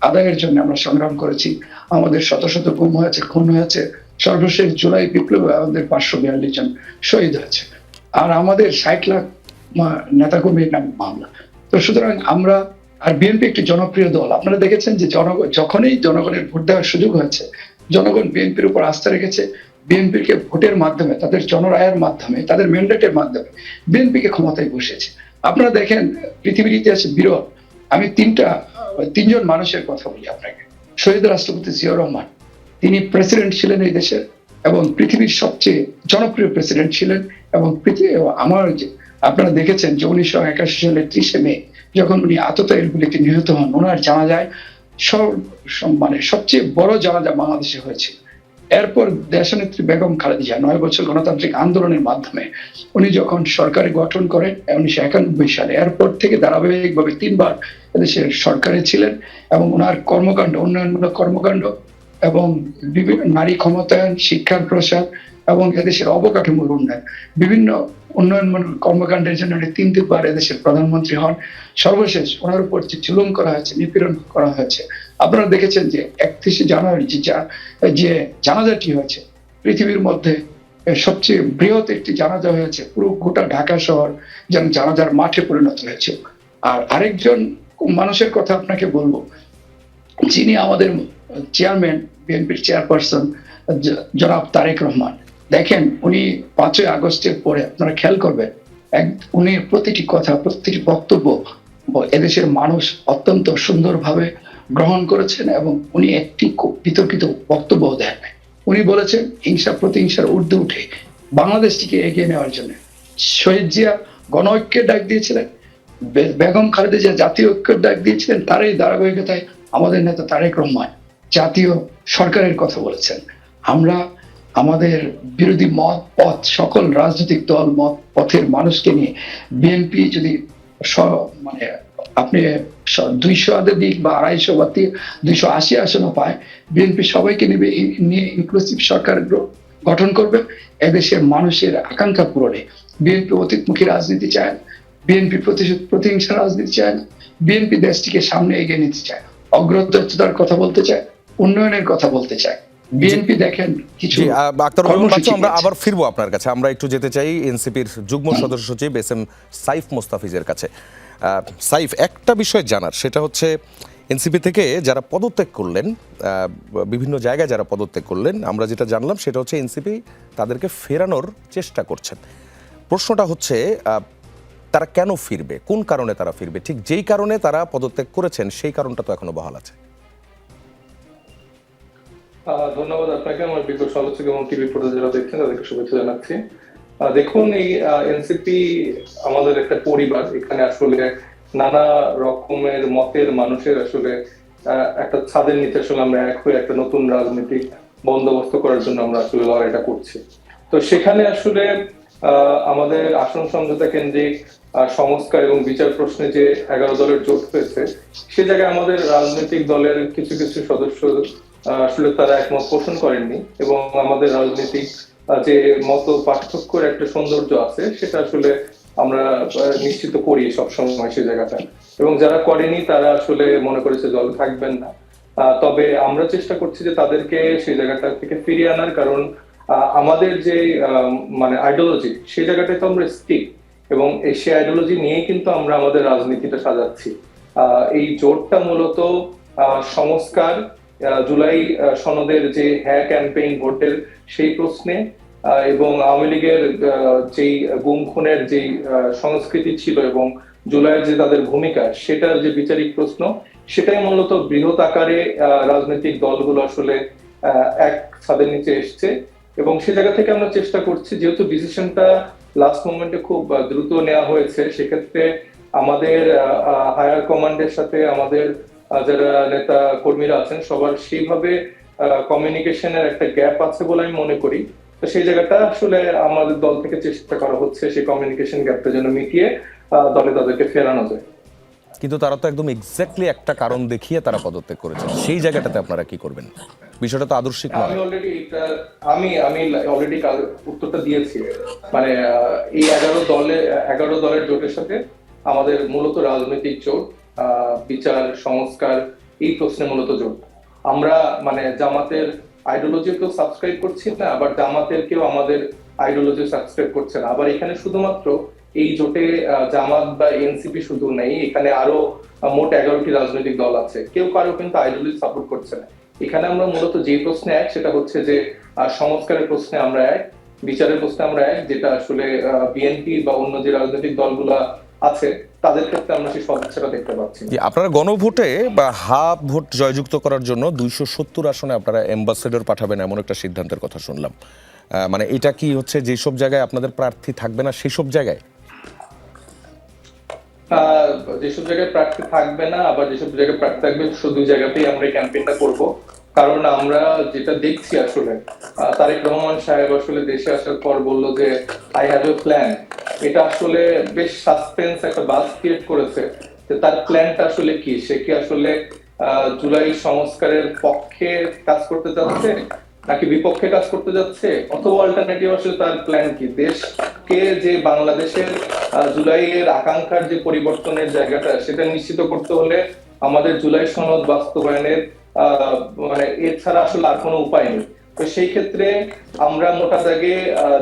আদায়ের জন্য আমরা সংগ্রাম করেছি। আমাদের শত শত গুম হয়েছে, খুন হয়েছে। সর্বশেষ জুলাই বিপ্লবে আমাদের 542 জন শহীদ হয়েছে, আর আমাদের 60 লাখ নেতাকর্মীর নামে মামলা। তো সুতরাং আমরা, আর বিএনপি একটি জনপ্রিয় দল। আপনারা দেখেছেন যে যখনই জনগণের ভোট দেওয়ার সুযোগ হয়েছে, জনগণ বিএনপির উপর আস্থা রেখেছে। বিএনপিকে ভোটের মাধ্যমে, তাদের জনরায়ের মাধ্যমে, তাদের ম্যান্ডেটের মাধ্যমে বিএনপিকে ক্ষমতায় বসিয়েছে। আপনারা দেখেন, পৃথিবীর ইতিহাসে বিরল। আমি তিনজন মানুষের কথা বলি আপনাকে। শহীদ রাষ্ট্রপতি জিয়াউর রহমান, তিনি প্রেসিডেন্ট ছিলেন এই দেশের এবং পৃথিবীর সবচেয়ে জনপ্রিয় প্রেসিডেন্ট ছিলেন। এবং আপনারা দেখেছেন যে 1981 সালের 30 মে যখন উনি আততায়ীর গুলিতে নিহত হন, ওনার জানাজায় সবচেয়ে বড় জানাজা বাংলাদেশে হয়েছিল। এরপর দেশনেত্রী বেগম খালেদা জিয়া 9 বছর গণতান্ত্রিক আন্দোলনের মাধ্যমে উনি যখন সরকার গঠন করেন 1991 সালে, এরপর থেকে ধারাবাহিকভাবে 3 বার এদেশের সরকারে ছিলেন এবং ওনার কর্মকাণ্ড, উন্নয়নমূলক কর্মকাণ্ড এবং বিভিন্ন নারী ক্ষমতায়ন, শিক্ষার প্রসার এবং এদেশের অবকাঠামোর উন্নয়ন, বিভিন্ন উন্নয়নমূলক কর্মকাণ্ডের জন্য 3বার এদেশের প্রধানমন্ত্রী হন। সর্বশেষ ওনার উপর যে জুলুম করা হয়েছে, নিপীড়ন করা হয়েছে, আপনারা দেখেছেন যে 31 জানুয়ারি যে জানাজাটি হয়েছে, পৃথিবীর মধ্যে সবচেয়ে বৃহৎ একটি জানাজা হয়েছে। পুরো গোটা ঢাকা শহর যেন জানাজার মাঠে পরিণত হয়েছে। আর আরেকজন মানুষের কথা আপনাকে বলবো, যিনি আমাদের চেয়ারম্যান, বিএনপির চেয়ারপারসন জনাব তারেক রহমান। দেখেন, উনি 5ই আগস্টের পরে আপনারা খেয়াল করবেন, উনি প্রতিটি কথা, প্রতিটি বক্তব্য এদেশের মানুষ অত্যন্ত সুন্দরভাবে গ্রহণ করেছেন এবং উনি একটি বিতর্কিত বক্তব্য দেন। উনি বলেছেন হিংসা প্রতিহিংসার ঊর্ধ্বে উঠে বাংলাদেশটিকে এগিয়ে নেওয়ার জন্য শহীদ জিয়া গণ ঐক্যের ডাক দিয়েছিলেন, বেগম খালেদা জিয়া জাতীয় ঐক্যের ডাক দিয়েছিলেন। তারই ধারাবাহিকতায় আমাদের নেতা তারেক রহমান জাতীয় সরকারের কথা বলেছেন। আমরা আমাদের বিরোধী মত পথ সকল রাজনৈতিক দল মত পথের মানুষকে নিয়ে বিএনপি যদি মানে আপনি 200 দিক বা 250 বা 280 আসনও পায়, বিএনপি সবাইকে নিয়ে ইনক্লুসিভ সরকার গঠন করবে এদেশের মানুষের আকাঙ্ক্ষা পূরণে। বিএনপি অতীতমুখী রাজনীতি চায় না, বিএনপি প্রতিহিংসা রাজনীতি চায় না, বিএনপি দেশটিকে সামনে এগিয়ে নিতে চায়, অগ্রযাত্রার কথা বলতে চায়, উন্নয়নের কথা বলতে চায়। বিএনপি দেখেন কিছু আক্তারুল গনি বাচ্চু, আমরা আবার ফিরবো আপনার কাছে। আমরা একটু যেতে চাই এনসিপির যুগ্ম সদস্য সচিব এস.এম. সাইফ মোস্তাফিজের কাছে। সাইফ, একটা বিষয় জানার, সেটা হচ্ছে এনসিপি থেকে যারা পদত্যাগ করলেন, বিভিন্ন জায়গায় যারা পদত্যাগ করলেন, আমরা যেটা জানলাম সেটা হচ্ছে এনসিপি তাদেরকে ফেরানোর চেষ্টা করছেন। প্রশ্নটা হচ্ছে তারা কেন ফিরবে, কোন কারণে তারা ফিরবে? ঠিক যেই কারণে তারা পদত্যাগ করেছেন সেই কারণটা তো এখনো বহাল আছে। ধন্যবাদ আপনাকে, আমার বিদ্যুৎ সদস্য এবং টিভি পর্দা যারা দেখছেন তাদেরকে শুভেচ্ছা জানাচ্ছি। দেখুন, এই এনসিপি আমাদের একটা পরিবার। এখানে আসলে নানা রকমের মতের মানুষের আসলে একটা ছাদের নিচে আসলে আমরা এক হয়ে একটা নতুন রাজনৈতিক বন্দোবস্ত করার জন্য আমরা আসলে লড়াইটা করছি। তো সেখানে আসলে আমাদের আসন সমঝোতা কেন্দ্রিক সংস্কার এবং বিচার প্রশ্নে যে 11 দলের জোট হয়েছে, সে জায়গায় আমাদের রাজনৈতিক দলের কিছু কিছু সদস্য আসলে তারা একমত পোষণ করেননি, এবং আমাদের রাজনৈতিক যে মত পার্থক্যের একটা সৌন্দর্য আছে সেটা আসলে আমরা নিশ্চিত করি সবসময় সেই জায়গাটা, এবং যারা করেনি তারা আসলে মনে করেছে দল থাকবেন না। তবে আমরা চেষ্টা করছি যে তাদেরকে সেই জায়গাটা থেকে ফিরিয়ে আনার, কারণ আমাদের যে মানে আইডিওলজি সেই জায়গাটায় তো আমরা স্টিক, এবং সেই আইডিওলজি নিয়েই কিন্তু আমরা আমাদের রাজনীতিটা সাজাচ্ছি। এই জোটটা মূলত সংস্কার, জুলাই সনদের যে হ্যাঁ ক্যাম্পেইন ভোটের সেই প্রশ্নে, এবং আওয়ামী লীগের যেই গুম খুনের যেই সংস্কৃতি ছিল এবং জুলাইয়ের যে তাদের ভূমিকা সেটার যে বিচারিক প্রশ্ন, সেটাই মূলত বৃহৎ আকারে রাজনৈতিক দলগুলো আসলে এক ছাদের নিচে এসছে। এবং সে জায়গা থেকে আমরা চেষ্টা করছি, যেহেতু ডিসিশনটা লাস্ট মোমেন্টে খুব দ্রুত নেওয়া হয়েছে, সেক্ষেত্রে আমাদের হায়ার কমান্ডের সাথে আমাদের যারা নেতা কর্মীরা আছেন সবার সেইভাবে কমিউনিকেশনের একটা গ্যাপ আছে বলে আমি মনে করি। তো সেই জায়গাটা আসলে আমাদের দল থেকে চেষ্টা করা হচ্ছে সেই কমিউনিকেশন গ্যাপটা যেন মিটিয়ে দলে তাদেরকে ফেরানো যায়। কিন্তু তারা তো একদম এক্স্যাক্টলি একটা কারণ দেখিয়ে তারা পদত্যাগ করেছেন, সেই জায়গাটাতে আপনারা কি করবেন? বিষয়টা তো আদর্শিক নয়। আমি অলরেডি উত্তরটা দিয়েছি। মানে এই 11 দলের জোটের সাথে আমাদের মূলত রাজনৈতিক জোট, বিচার সংস্কার এই প্রশ্নে মূলত জোট। আমরা মানে জামাতের আইডিওলজি কেউ সাবস্ক্রাইব করছি না, আবার জামাতের কেউ আমাদের আইডিওলজি সাবস্ক্রাইব করছে না। আবার এখানে শুধুমাত্র এই জোটে জামাত বা এনসিপি শুধু নেই, এখানে আরো মোট 11টি রাজনৈতিক দল আছে, কেউ কারো কিন্তু আইডিওলজি সাপোর্ট করছে না। এখানে আমরা মূলত যে প্রশ্নে এক, সেটা হচ্ছে যে সংস্কারের প্রশ্নে আমরা এক, বিচারের প্রশ্নে আমরা এক, যেটা আসলে বিএনপি বা অন্য যে রাজনৈতিক দলগুলা আছে তাদের ক্ষেত্রে আমরা সেই সদিচ্ছাটা দেখতে পাচ্ছি। আপনারা গণভোটে বা হাফ ভোট জয়যুক্ত করার জন্য 270 আসনে আপনারা অ্যাম্বাসেডর পাঠাবেন এমন একটা সিদ্ধান্তের কথা শুনলাম। মানে এটা কি হচ্ছে যেসব জায়গায় আপনাদের প্রার্থী থাকবে না সেই সব জায়গায়? যেসব জায়গায় প্রার্থী থাকবে না, আবার যেসব জায়গায় প্রার্থী থাকবে, শুধু জায়গাতেই আমরা এই ক্যাম্পেইনটা করব। কারণ আমরা যেটা দেখছি আসলে তারেক রহমান সাহেব আসলে দেশে আসার পর বলল যে আই হ্যাভ এ প্ল্যান। এটা আসলে বেশ সাসপেন্স একটা বাজ ক্রিয়েট করেছে যে তার প্ল্যানটা আসলে কি। সে কি আসলে জুলাই সংস্কারের পক্ষে কাজ করতে যাচ্ছে নাকি বিপক্ষে কাজ করতে যাচ্ছে, অথবা অল্টারনেটিভ আসলে তার প্ল্যান কি? দেশকে যে বাংলাদেশের জুলাইয়ের আকাঙ্ক্ষার যে পরিবর্তনের জায়গাটা সেটা নিশ্চিত করতে হলে আমাদের জুলাই সনদ বাস্তবায়নের মানে এছাড়া আসলে আর কোনো উপায় নেই। তো সেই ক্ষেত্রে আমরা মোটা দাগে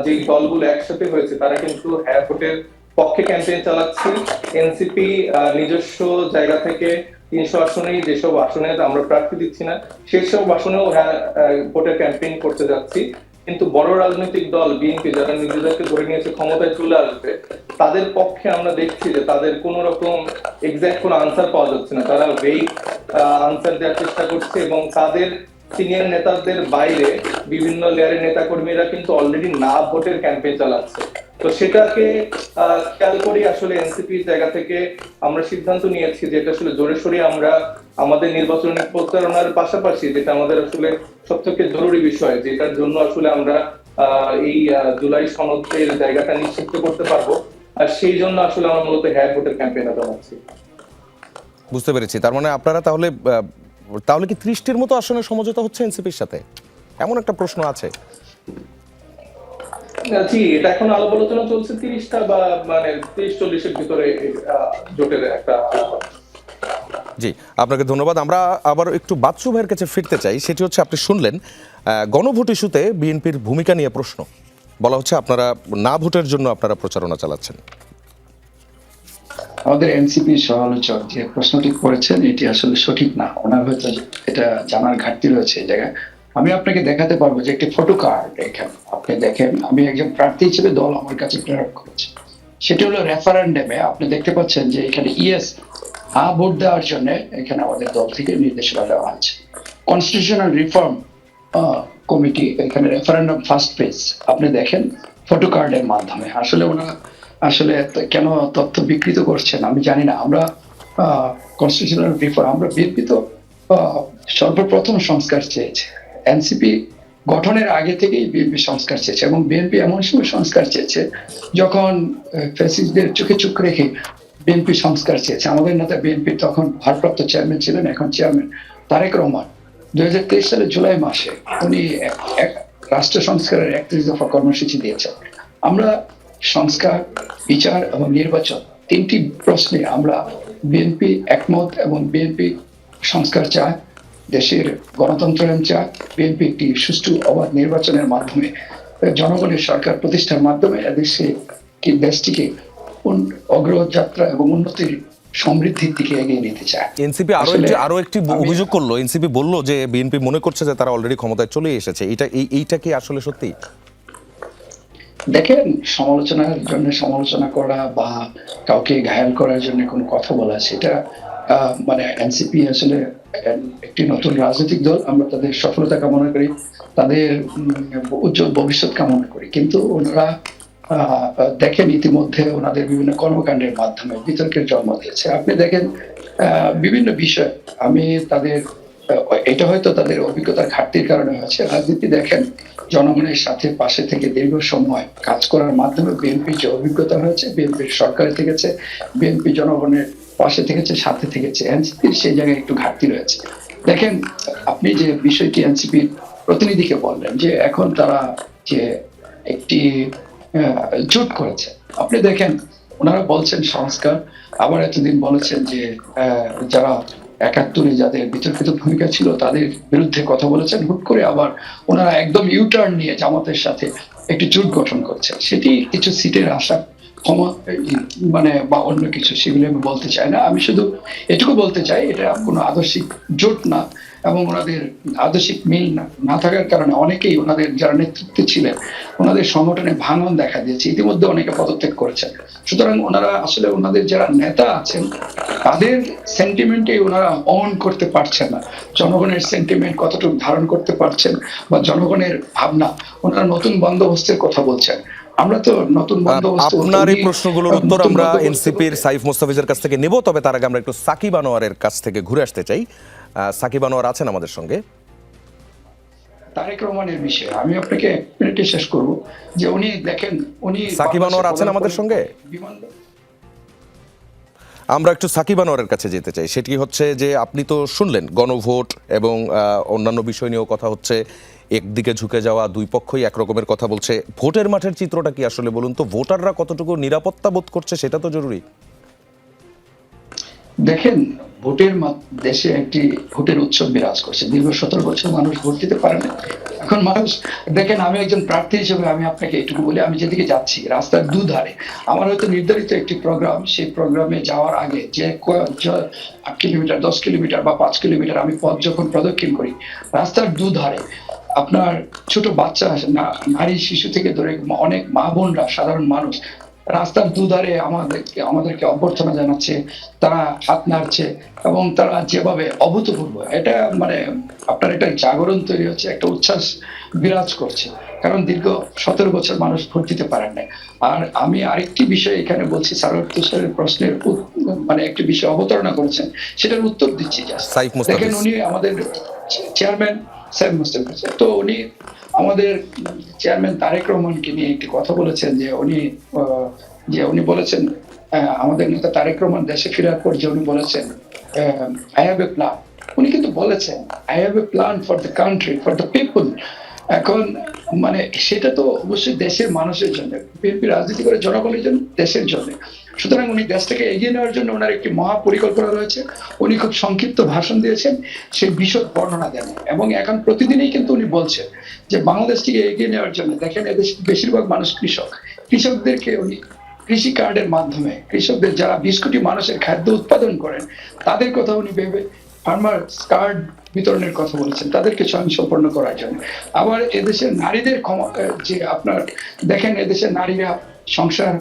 যে দলগুলো একসাথে হয়েছে তারা কিন্তু হ্যাঁ ভোটের পক্ষে ক্যাম্পেইন চালাচ্ছি। এনসিপি নিজস্ব জায়গা থেকে 300 আসনেই যেসব আসনে আমরা প্রার্থী দিচ্ছি না সেই সব আসনেও হ্যাঁ ভোটের ক্যাম্পেইন করতে যাচ্ছি। কিন্তু বড় রাজনৈতিক দল বিএনপি যারা নিজেদেরকে ধরে নিয়েছে ক্ষমতায় চলে আসবে, তাদের পক্ষে আমরা দেখছি যে তাদের কোন রকম এক্সাক্ট কোনো আনসার পাওয়া যাচ্ছে না। তারা ভেগ আনসার দেওয়ার চেষ্টা করছে, এবং তাদের সিনিয়র নেতাদের বাইরে বিভিন্ন লেয়ারের নেতা কর্মীরা কিন্তু অলরেডি না ভোটের ক্যাম্পেইন চালাচ্ছে। তো সেটাকে খেয়াল করি আসলে এনসিপির জায়গা থেকে আমরা সিদ্ধান্ত নিয়েছি যে এটা আসলে জোরে সরে আমরা আমাদের নির্বাচনী প্রচারণার পাশাপাশি যেটা আমাদের আসলে সব থেকে জরুরি বিষয়, যেটার জন্য আসলে আমরা এই জুলাই সনদের জায়গাটা নিশ্চিত করতে পারবো, আর সেই জন্য আসলে আমরা মূলত হ্যাঁ ভোটের ক্যাম্পেইনে দাঁড়াচ্ছি। বুঝতে পেরেছি। তার মানে আপনারা তাহলে কি 30টির মতো আসনে সমঝোতা হচ্ছে এনসিপির সাথে, এমন একটা প্রশ্ন আছে? জি, এটা এখন আলাপ আলোচনা চলছে 30টা বা মানে 30-40-এর ভিতরে জোটের একটা আলাপ। জি, আপনাকে ধন্যবাদ। আমরা আবার একটু বাচ্চু ভাইয়ের কাছে ফিরতে চাই। সেটি হচ্ছে, আপনি শুনলেন গণভোট ইস্যুতে বিএনপির ভূমিকা নিয়ে প্রশ্ন বলা হচ্ছে, আপনারা না ভোটের জন্য আপনারা প্রচারণা চালাচ্ছেন। আমাদের এনসিপি সমালোচক যে প্রশ্নটি করেছেন এটি আসলে সঠিক না, ওনার হয়তো এটা জানার ঘাটতি রয়েছে এই জায়গায়। আমি আপনাকে দেখাতে পারবো যে একটি ফটো কার্ড এখানে আপনি দেখেন, আমি একজন প্রার্থী হিসেবে দল আমার কাছে প্রেরণ করেছে। সেটি হলো রেফারেন্ডামে আপনি দেখতে পাচ্ছেন যে এখানে ইয়েস ভোট দেওয়ার জন্য এখানে আমাদের দল থেকে নির্দেশনা দেওয়া আছে। কনস্টিটিউশনাল রিফর্ম কমিটি এখানে রেফারেন্ডাম ফার্স্ট পেজ আপনি দেখেন ফটো কার্ডের মাধ্যমে। আসলে ওনারা আসলে কেন তথ্য বিকৃত করছেন আমি জানি না। আমরা কনস্টিটিউশনাল রিফর্ম, আমরা বিএনপি তো সর্বপ্রথম সংস্কার চেয়েছে। এনসিপি গঠনের আগে থেকেই বিএনপি সংস্কার চেয়েছে, এবং বিএনপি এমন সময় সংস্কার চেয়েছে যখন ফ্যাসিস্টদের চোখে চোখ রেখে বিএনপি সংস্কার চেয়েছে। আমাদের নেতা বিএনপি তখন ভারপ্রাপ্ত চেয়ারম্যান ছিলেন, এখন চেয়ারম্যান তারেক রহমান 2023 সালের জুলাই মাসে উনি এক রাষ্ট্র সংস্কারের 31 দফা কর্মসূচি দিয়েছেন। আমরা সংস্কার, বিচার এবং নির্বাচন তিনটি প্রশ্নে আমরা বিএনপি একমত, এবং বিএনপি সংস্কার চায়, দেশের গণতন্ত্রায়ন চায়। বিএনপি একটি সুষ্ঠু অবাধ নির্বাচনের মাধ্যমে জনগণের সরকার প্রতিষ্ঠার মাধ্যমে দেশটিকে অগ্রযাত্রা এবং উন্নতির সমৃদ্ধির দিকে এগিয়ে নিতে চায়। এনসিপি আরো একটি অভিযোগ করলো, এনসিপি বলল যে বিএনপি মনে করছে যে তারা অলরেডি ক্ষমতায় চলে এসেছে। এইটা কি আসলে সত্যি? দেখেন, সমালোচনার জন্য সমালোচনা করা বা কাউকে ঘায়াল করার জন্য কোনো কথা বলা, সেটা মানে এনসিপি আসলে একটি নতুন রাজনৈতিক দল। আমরা তাদের সফলতা কামনা করি, তাদের উজ্জ্বল ভবিষ্যৎ কামনা করি। কিন্তু ওনারা দেখেন ইতিমধ্যে ওনাদের বিভিন্ন কর্মকাণ্ডের মাধ্যমে বিতর্কের জন্ম দিয়েছে। আপনি দেখেন বিভিন্ন বিষয়, আমি তাদের এটা হয়তো তাদের অভিজ্ঞতার ঘাটতির কারণে হয়েছে। রাজনীতি দেখেন জনগণের সাথে পাশে থেকে দীর্ঘ সময় কাজ করার মাধ্যমে বিএনপির যে অভিজ্ঞতা হয়েছে, বিএনপির সরকারে থেকেছে, বিএনপি জনগণের পাশে থেকেছে, সাথে থেকেছে। এনসিপির সেই জায়গায় একটু ঘাটতি রয়েছে। দেখেন, আপনি যে বিষয়টি এনসিপির প্রতিনিধিকে বললেন যে এখন তারা যে একটি জোট করেছে, আপনি দেখেন ওনারা বলছেন সংস্কার, আবার এতদিন বলেছেন যে যারা 71-এ যাদের বিতর্কিত ভূমিকা ছিল তাদের বিরুদ্ধে কথা বলেছেন। হুট করে আবার ওনারা একদম ইউটার্ন নিয়ে জামাতের সাথে একটি জোট গঠন করছেন। সেটি কিছু সিটের আশা মানে বা অন্য কিছু, সেগুলো আমি বলতে চাই না। আমি শুধু এটুকু বলতে চাই এটা কোনো আদর্শিক জোট না, এবং ওনাদের আদর্শিক মিল না থাকার কারণে অনেকেই ওনাদের যারা নেতৃত্বে ছিলেন ওনাদের সংগঠনে ভাঙন দেখা দিয়েছে। ইতিমধ্যে অনেকে পদত্যাগ করেছেন। সুতরাং ওনারা আসলে ওনাদের যারা নেতা আছেন তাদের সেন্টিমেন্টে ওনারা অন করতে পারছেন না। জনগণের সেন্টিমেন্ট কতটুকু ধারণ করতে পারছেন বা জনগণের ভাবনা, ওনারা নতুন বন্দোবস্তের কথা বলছেন। আমরা তো নতুন বন্দোবস্ত, আপনার এই প্রশ্নগুলোর উত্তর আমরা এনসিপির সাইফ মোস্তাফিজের কাছ থেকে নেব। তবে তার আগে আমরা একটু সাকিব আনোয়ারের কাছ থেকে ঘুরে আসতে চাই। সাকিব আনোয়ার আছেন আমাদের সঙ্গে। তারেক রহমানের বিষয়ে আমি আপনাকে এক মিনিটে শেষ করব যে উনি দেখেন, উনি সাকিব আনোয়ার আছেন আমাদের সঙ্গে। আমরা একটু সাকিব আনোয়ারের কাছে যেতে চাই। সেটি হচ্ছে যে আপনি তো শুনলেন গণভোট এবং অন্যান্য বিষয় নিয়েও কথা হচ্ছে, একদিকে ঝুঁকে যাওয়া, দুই পক্ষই একরকমের কথা বলছে। ভোটের মাঠের চিত্রটা কি আসলে বলুন তো? ভোটাররা কতটুকু নিরাপত্তা বোধ করছে সেটা তো জরুরি। দেখেন, দেশে একটি ভোটের উৎসব বিরাজ করছে। দীর্ঘ 17 বছর মানুষ ভোট দিতে পারে না। এখন মানুষ দেখেন, আমি একজন প্রার্থী হিসেবে আমি আপনাকে এটুকু বলি, আমি যেদিকে যাচ্ছি রাস্তার দুধারে আমার হয়তো নির্ধারিত একটি প্রোগ্রাম, সেই প্রোগ্রামে যাওয়ার আগে যে 8 কিলোমিটার, 10 কিলোমিটার বা 5 কিলোমিটার আমি পথ যখন প্রদক্ষিণ করি, রাস্তার দুধারে আপনার ছোট বাচ্চা, নারী, শিশু থেকে ধরে অনেক মা বোনরা, সাধারণ মানুষ রাস্তার দুধারে আমাদেরকে অভ্যর্থনা জানাচ্ছে, তারা হাত নাড়ছে, এবং তারা যেভাবে অভূতপূর্ব, এটা মানে আপনার একটা জাগরণ তৈরি হচ্ছে, একটা উচ্ছ্বাস বিরাজ করছে। কারণ দীর্ঘ 17 বছর মানুষ ভোট দিতে পারেন না। আর আমি আরেকটি বিষয় এখানে বলছি, সারোয়ার তুষারের প্রশ্নের মানে একটি বিষয় অবতারণা করেছেন, সেটার উত্তর দিচ্ছি জাস্ট। সাইফ মুস্তাফিজ। দেখেন, উনি আমাদের চেয়ারম্যান সাইফ মুস্তাফিজ, তো উনি আমাদের চেয়ারম্যান তারেক রহমানকে নিয়ে একটি কথা বলেছেন, যে উনি বলেছেন, আমাদের নেতা তারেক রহমান দেশে ফেরার পর যে উনি বলেছেন আই হ্যাভ এ প্ল্যান, উনি কিন্তু বলেছেন I have a plan for the country, for the people. এখন মানে সেটা তো অবশ্যই দেশের মানুষের জন্য, বিএনপি রাজনীতি করে জনগণের জন্য, দেশের জন্য। সুতরাং উনি দেশটাকে এগিয়ে নেওয়ার জন্য ওনার একটি মহা পরিকল্পনা রয়েছে। উনি খুব সংক্ষিপ্ত ভাষণ দিয়েছেন, সেই বিশদ বর্ণনা দেন, এবং এখন প্রতিদিনই কিন্তু উনি বলছেন যে বাংলাদেশকে এগিয়ে নেওয়ার জন্য, দেখেন এদেশ বেশিরভাগ মানুষ কৃষক, কৃষকদেরকে উনি কৃষি কার্ডের মাধ্যমে, কৃষকদের যারা 20 কোটি মানুষের খাদ্য উৎপাদন করেন তাদের কথা উনি ভেবে ফার্মার কার্ড বিতরণের কথা বলেছেন, তাদেরকে স্বয়ংসম্পন্ন করার জন্য। আবার এদেশের নারীদের যে আপনার দেখেন, এদেশের নারীরা সংসার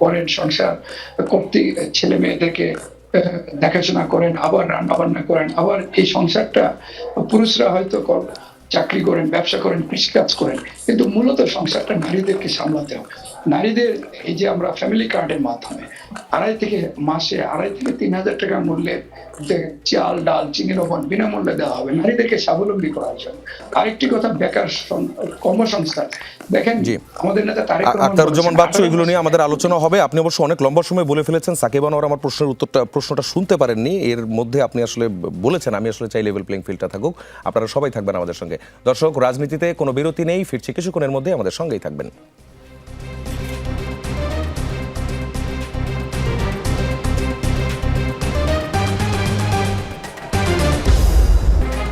করেন, সংসার করতে ছেলে মেয়েদেরকে দেখাশোনা করেন, আবার রান্না বান্না করেন, আবার এই সংসারটা পুরুষরা হয়তো চাকরি করেন, ব্যবসা করেন, কৃষিকাজ করেন, কিন্তু মূলত সংসারটা নারীদেরকে সামলাতে হবে। নারীদের এই যে আমরা ফ্যামিলি কার্ডের মাধ্যমে মাসে 2,500 থেকে 3,000 টাকা মূল্যের চাল, ডাল, চিনি, লবণ বিনামূল্যে দেওয়া হবে নারীদেরকে স্বাবলম্বী করার জন্য। আরেকটি কথা, বেকার কর্মসংস্থান। দেখেন আমাদের নেতা তারেক রহমান আখতারুজ্জামান বাচ্চু, এগুলো নিয়ে আমাদের আলোচনা হবে। আপনি অবশ্য অনেক লম্বা সময় বলে ফেলেছেন। সাকিব আনোয়ার আমার প্রশ্নটা শুনতে পারেননি, এর মধ্যে আপনি আসলে বলেছেন আমি আসলে চাই লেভেল প্লেইং ফিল্ডটা থাকুক, আপনারা সবাই থাকবেন আমাদের সঙ্গে। দর্শক, রাজনীতিতে কোনো বিরতি নেই, ফিরছি কিছুক্ষণের মধ্যে, আমাদের সঙ্গেই থাকবেন।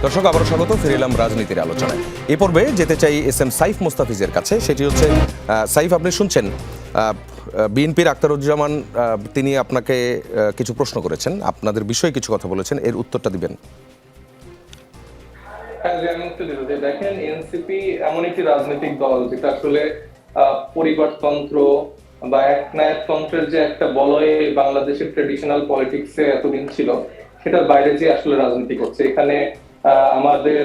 দর্শক, আবারও স্বাগত, ফিরে এলাম রাজনীতির আলোচনায়। এ পর্বে যেতে চাই এস এম সাইফ মুস্তাফিজের কাছে। সেটি হচ্ছে, সাইফ, আপনি শুনছেন বিএনপির আখতারুজ্জামান তিনি আপনাকে কিছু প্রশ্ন করেছেন, আপনাদের বিষয়ে কিছু কথা বলেছেন, এর উত্তরটা দিবেন। হ্যাঁ, আমি উত্তর দিব যে দেখেন, এনসিপি এমন একটি রাজনৈতিক দল যেটা আসলে পরিবারতন্ত্র বা একনায়কতন্ত্রের যে একটা বলয়ে বাংলাদেশের ট্রেডিশনাল পলিটিক্সে এতদিন ছিল, সেটার বাইরে যে আসলে রাজনীতি করছে। এখানে আমাদের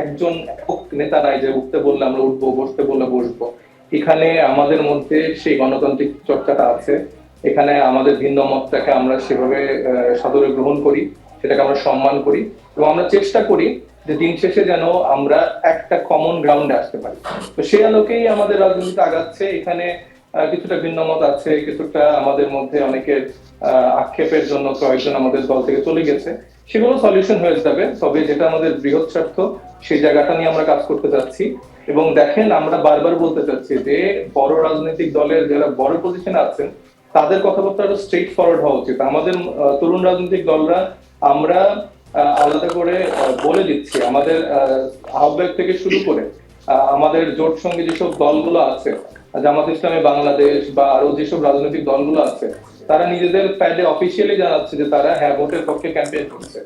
একজন একক নেতা নাই যে উঠতে বললে আমরা উঠবো, বসতে বললে বসবো। এখানে আমাদের মধ্যে সেই গণতান্ত্রিক চর্চাটা আছে। এখানে আমাদের ভিন্ন মতটাকে আমরা সেভাবে সাদরে গ্রহণ করি, সেটাকে আমরা সম্মান করি, এবং আমরা চেষ্টা করি যে দিন শেষে যেন আমরা একটা কমন গ্রাউন্ডে আসতে পারি। তো সেই আলোকেই আমাদের রাজনীতি আগাচ্ছে। এখানে কিছুটা ভিন্ন মত আছে, কিছুটা আমাদের মধ্যে অনেকের আক্ষেপের জন্য কয়েকজন আমাদের দল থেকে চলে গেছে, সেগুলো সলিউশন হয়ে যাবে। তবে যেটা আমাদের বৃহৎ স্বার্থ, সেই জায়গাটা নিয়ে আমরা কাজ করতে চাচ্ছি। এবং দেখেন, আমরা বারবার বলতে চাচ্ছি যে বড় রাজনৈতিক দলের যারা বড় পজিশনে আছেন তাদের কথাবার্তা আরো স্ট্রেট ফরওয়ার্ড হওয়া উচিত। আমাদের তরুণ রাজনৈতিক দলরা আমরা আলাদা করে বলে দিচ্ছি, আমাদের আহ্বায়ক থেকে শুরু করে আমাদের জোট সঙ্গে যেসব দলগুলো আছে, জামাত ইসলামী বাংলাদেশ বা আরো যেসব রাজনৈতিক দলগুলো আছে, তারা নিজেদের প্যাডে অফিসিয়ালি জানাচ্ছে যে তারা হ্যাঁ ভোটের পক্ষে ক্যাম্পেইন করছে।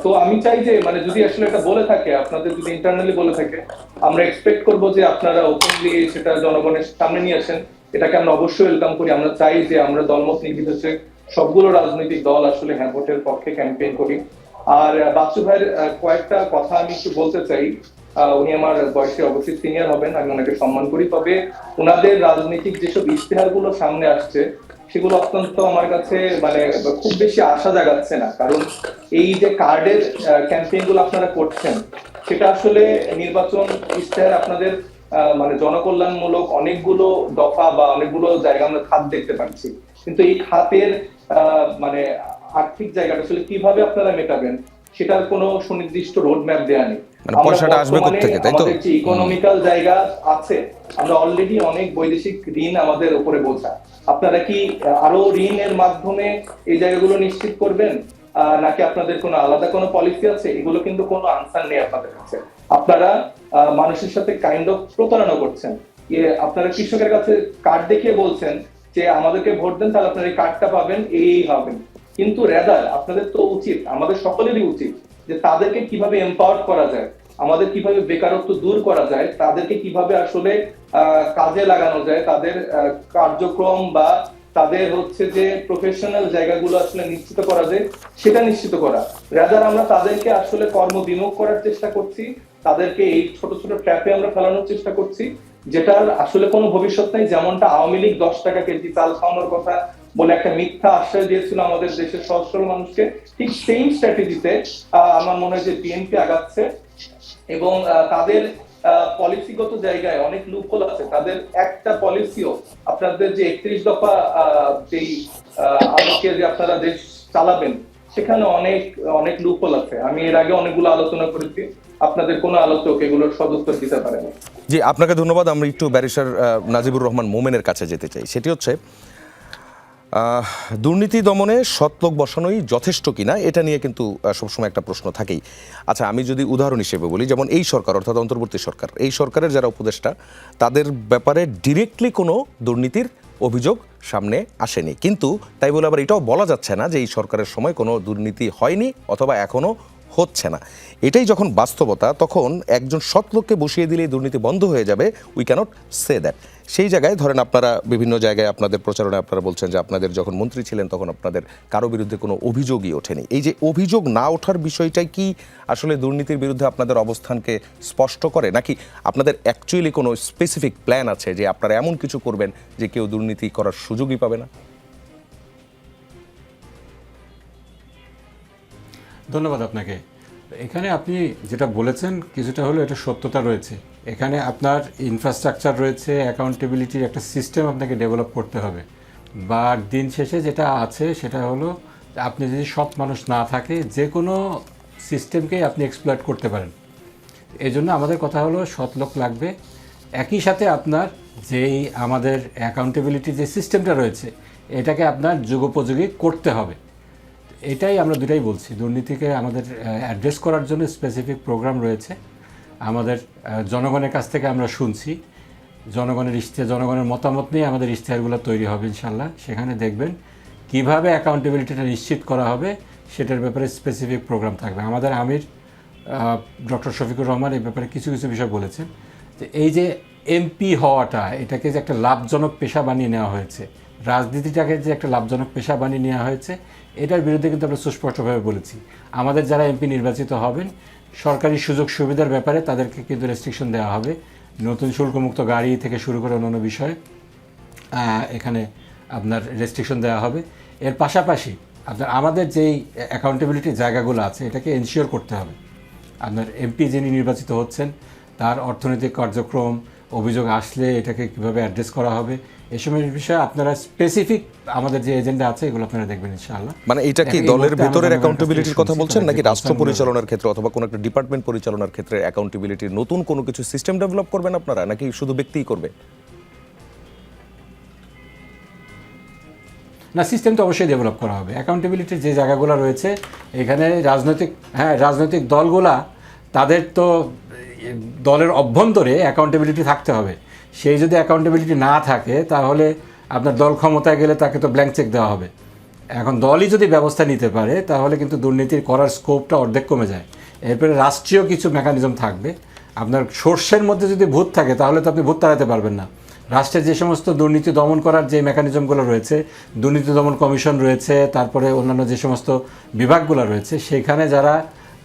তো আমি চাই যে মানে যদি আসলে এটা বলে থাকে, আপনাদের যদি ইন্টারনালি বলে থাকে, আমরা এক্সপেক্ট করবো যে আপনারা ওপেনলি সেটা জনগণের সামনে নিয়ে আসেন। এটাকে আমরা অবশ্যই ওয়েলকাম করি। আমরা চাই যে আমরা দলমত নির্বিশেষে সবগুলো রাজনৈতিক দল আসলে হ্যাঁ ভোটের পক্ষে ক্যাম্পেইন করি। আর বাচ্চু ভাইয়ের কয়েকটা কথা আমি একটু বলতে চাই। উনি আমার বয়সে অবশ্যই সিনিয়র হবেন, আমি ওনাকে সম্মান করি। তবে ওনাদের রাজনৈতিক যেসব ইশতেহার গুলো সামনে আসছে, সেগুলো অত্যন্ত আমার কাছে মানে খুব বেশি আশা জাগাচ্ছে না। কারণ এই যে কার্ডের ক্যাম্পেইন গুলো আপনারা করছেন, সেটা আসলে নির্বাচন ইশতেহার আপনাদের মানে জনকল্যাণমূলক অনেকগুলো দফা বা অনেকগুলো জায়গা আমরা খাত দেখতে পাচ্ছি, কিন্তু এই খাতের মানে আর্থিক জায়গাটা আসলে কিভাবে আপনারা মেটাবেন সেটার কোনো সুনির্দিষ্ট রোড ম্যাপ দেয়া নেই। মানে পয়সাটা আসবে কোথা থেকে, তাই তো? আমাদের যে ইকোনমিক্যাল জায়গা আছে, আমরা অলরেডি অনেক বৈদেশিক ঋণ আমাদের উপরে বোঝা। আপনারা কি আরো ঋণের মাধ্যমে এই জায়গাগুলো নিশ্চিত করবেন, নাকি আপনাদের কোনো আলাদা কোনো পলিসি আছে? এগুলো কিন্তু কোনো আনসার নেই আপনাদের কাছে। আপনারা মানুষের সাথে কাইন্ড অফ প্রতারণা করছেন। আপনারা কৃষকের কাছে কার্ড দেখিয়ে বলছেন যে আমাদেরকে ভোট দেন, তাহলে আপনারা এই কার্ডটা পাবেন, এই হবেন। কিন্তু রেদার আপনাদের তো উচিত, আমাদের সকলেরই উচিত, যে তাদেরকে কিভাবে এম্পাওয়ার করা যায়, আমাদের কিভাবে বেকারত্ব দূর করা যায়, তাদেরকে কিভাবে আসলে কাজে লাগানো যায়, তাদের কার্যক্রম বা তাদের হচ্ছে যে প্রফেশনাল জায়গাগুলো আসলে নিশ্চিত করা যায়, সেটা নিশ্চিত করা। রাদার আমরা তাদেরকে আসলে কর্মবিমুখ করার চেষ্টা করছি, তাদেরকে এই ছোট ছোট ট্র্যাপে আমরা ফেলানোর চেষ্টা করছি, যেটার আসলে কোনো ভবিষ্যৎ নেই। যেমনটা আওয়ামী লীগ 10 টাকা কেজি চাল খাওয়ানোর কথা বলে একটা মিথ্যা আশ্বাস দিয়েছিল আমাদের দেশের সহজ সরল মানুষকে, ঠিক সেম স্ট্র্যাটেজিতে আমার মনে হয় যে বিএনপি আগাচ্ছে। এবং তাদের পলিসিগত জায়গায় অনেক লুপহোল আছে। তাদের একটা পলিসিও, আপনাদের যে 31 দফা যেই আলোকে যে আপনারা দেশ চালাবেন, সেখানে অনেক অনেক লুপহোল আছে। আমি এর আগে অনেকগুলো আলোচনা করেছি, আপনাদের কোনো আলোচক এগুলোর সদুত্তর দিতে পারেনি। জি, আপনাকে ধন্যবাদ। আমরা একটু ব্যারিস্টার নাজিবুর রহমান মোমেনের কাছে যেতে চাই। সেটি হচ্ছে দুর্নীতি দমনে সৎলোক বসানোই যথেষ্ট কিনা, এটা নিয়ে কিন্তু সবসময় একটা প্রশ্ন থাকেই। আচ্ছা, আমি যদি উদাহরণ হিসেবে বলি, যেমন এই সরকার অর্থাৎ অন্তর্বর্তী সরকার, এই সরকারের যারা উপদেষ্টা, তাদের ব্যাপারে ডিরেক্টলি কোনো দুর্নীতির অভিযোগ সামনে আসেনি, কিন্তু তাই বলে আবার এটাও বলা যাচ্ছে না যে এই সরকারের সময় কোনো দুর্নীতি হয়নি অথবা এখনও হচ্ছে না। এটাই যখন বাস্তবতা, তখন একজন সৎ লোককে বসিয়ে দিলেই দুর্নীতি বন্ধ হয়ে যাবে, উই ক্যানট সে দ্যাট। সেই জায়গায় ধরেন আপনারা বিভিন্ন জায়গায় আপনাদের প্রচারণায় আপনারা বলছেন যে আপনাদের যখন মন্ত্রী ছিলেন তখন আপনাদের কারো বিরুদ্ধে কোনো অভিযোগই ওঠেনি। এই যে অভিযোগ না ওঠার বিষয়টাই কি আসলে দুর্নীতির বিরুদ্ধে আপনাদের অবস্থানকে স্পষ্ট করে, নাকি আপনাদের অ্যাকচুয়ালি কোনো স্পেসিফিক প্ল্যান আছে যে আপনারা এমন কিছু করবেন যে কেউ দুর্নীতি করার সুযোগই পাবে না? ধন্যবাদ আপনাকে। এখানে আপনি যেটা বলেছেন কিছুটা হলো এটা সত্যতা রয়েছে। এখানে আপনার ইনফ্রাস্ট্রাকচার রয়েছে, অ্যাকাউন্টেবিলিটির একটা সিস্টেম আপনাকে ডেভেলপ করতে হবে। বা দিন শেষে যেটা আছে সেটা হলো আপনি যদি সৎ মানুষ না থাকে, যে কোনো সিস্টেমকেই আপনি এক্সপ্লয়েট করতে পারেন। এই জন্য আমাদের কথা হলো সৎ লোক লাগবে। একই সাথে আপনার যেই আমাদের অ্যাকাউন্টেবিলিটির যে সিস্টেমটা রয়েছে, এটাকে আপনার যুগোপযোগী করতে হবে। এটাই আমরা দুটাই বলছি। দুর্নীতিকে আমাদের অ্যাড্রেস করার জন্য স্পেসিফিক প্রোগ্রাম রয়েছে। আমাদের জনগণের কাছ থেকে আমরা শুনছি, জনগণের ইশতেহার, জনগণের মতামত নিয়ে আমাদের ইশতেহারগুলো তৈরি হবে ইনশাল্লাহ। সেখানে দেখবেন কিভাবে অ্যাকাউন্টেবিলিটিটা নিশ্চিত করা হবে সেটার ব্যাপারে স্পেসিফিক প্রোগ্রাম থাকবে। আমাদের আমির ডক্টর শফিকুর রহমান এই ব্যাপারে কিছু কিছু বিষয় বলেছেন যে এই যে এমপি হওয়াটা, এটাকে যে একটা লাভজনক পেশা বানিয়ে নেওয়া হয়েছে, রাজনীতিটাকে যে একটা লাভজনক পেশা বানিয়ে নেওয়া হয়েছে, এটার বিরুদ্ধে কিন্তু আমরা সুস্পষ্টভাবে বলেছি। আমাদের যারা এমপি নির্বাচিত হবেন, সরকারি সুযোগ সুবিধার ব্যাপারে তাদেরকে কিন্তু রেস্ট্রিকশন দেওয়া হবে। নতুন শুল্কমুক্ত গাড়ি থেকে শুরু করে অন্যান্য বিষয়ে এখানে আপনার রেস্ট্রিকশন দেওয়া হবে। এর পাশাপাশি আপনার আমাদের যেই অ্যাকাউন্টেবিলিটির জায়গাগুলো আছে, এটাকে এনশিওর করতে হবে। আপনার এমপি যিনি নির্বাচিত হচ্ছেন, তার অর্থনৈতিক কার্যক্রম, অভিযোগ আসলে এটাকে কীভাবে অ্যাড্রেস করা হবে, এই সময়ের বিষয়ে আপনারা স্পেসিফিক আমাদের যে এজেন্ডা আছে এগুলো আপনারা দেখবেন ইনশাআল্লাহ। মানে এটা কি দলের ভেতরের অ্যাকাউন্টেবিলিটির কথা বলছেন, নাকি রাষ্ট্র পরিচালনার ক্ষেত্রে অথবা কোনো একটা ডিপার্টমেন্ট পরিচালনার ক্ষেত্রে অ্যাকাউন্টেবিলিটির নতুন কোনো কিছু সিস্টেম ডেভেলপ করবেন আপনারা, নাকি শুধু ব্যক্তিই করবে? না, সিস্টেম তো অবশ্যই ডেভেলপ করা হবে। অ্যাকাউন্টেবিলিটির যে জায়গাগুলো রয়েছে এখানে রাজনৈতিক দলগুলা, তাদের তো দলের অভ্যন্তরে অ্যাকাউন্টেবিলিটি থাকতে হবে। সেই যদি অ্যাকাউন্টেবিলিটি না থাকে, তাহলে আপনার দল ক্ষমতায় গেলে তাকে তো ব্ল্যাঙ্ক চেক দেওয়া হবে। এখন দলই যদি ব্যবস্থা নিতে পারে, তাহলে কিন্তু দুর্নীতির করার স্কোপটা অর্ধেক কমে যায়। এরপরে রাষ্ট্রীয় কিছু মেকানিজম থাকবে। আপনার সর্ষের মধ্যে যদি ভূত থাকে, তাহলে তো আপনি ভূত তাড়াতে পারবেন না। রাষ্ট্রের যে সমস্ত দুর্নীতি দমন করার যে মেকানিজমগুলো রয়েছে, দুর্নীতি দমন কমিশন রয়েছে, তারপরে অন্যান্য যে সমস্ত বিভাগগুলো রয়েছে, সেখানে যারা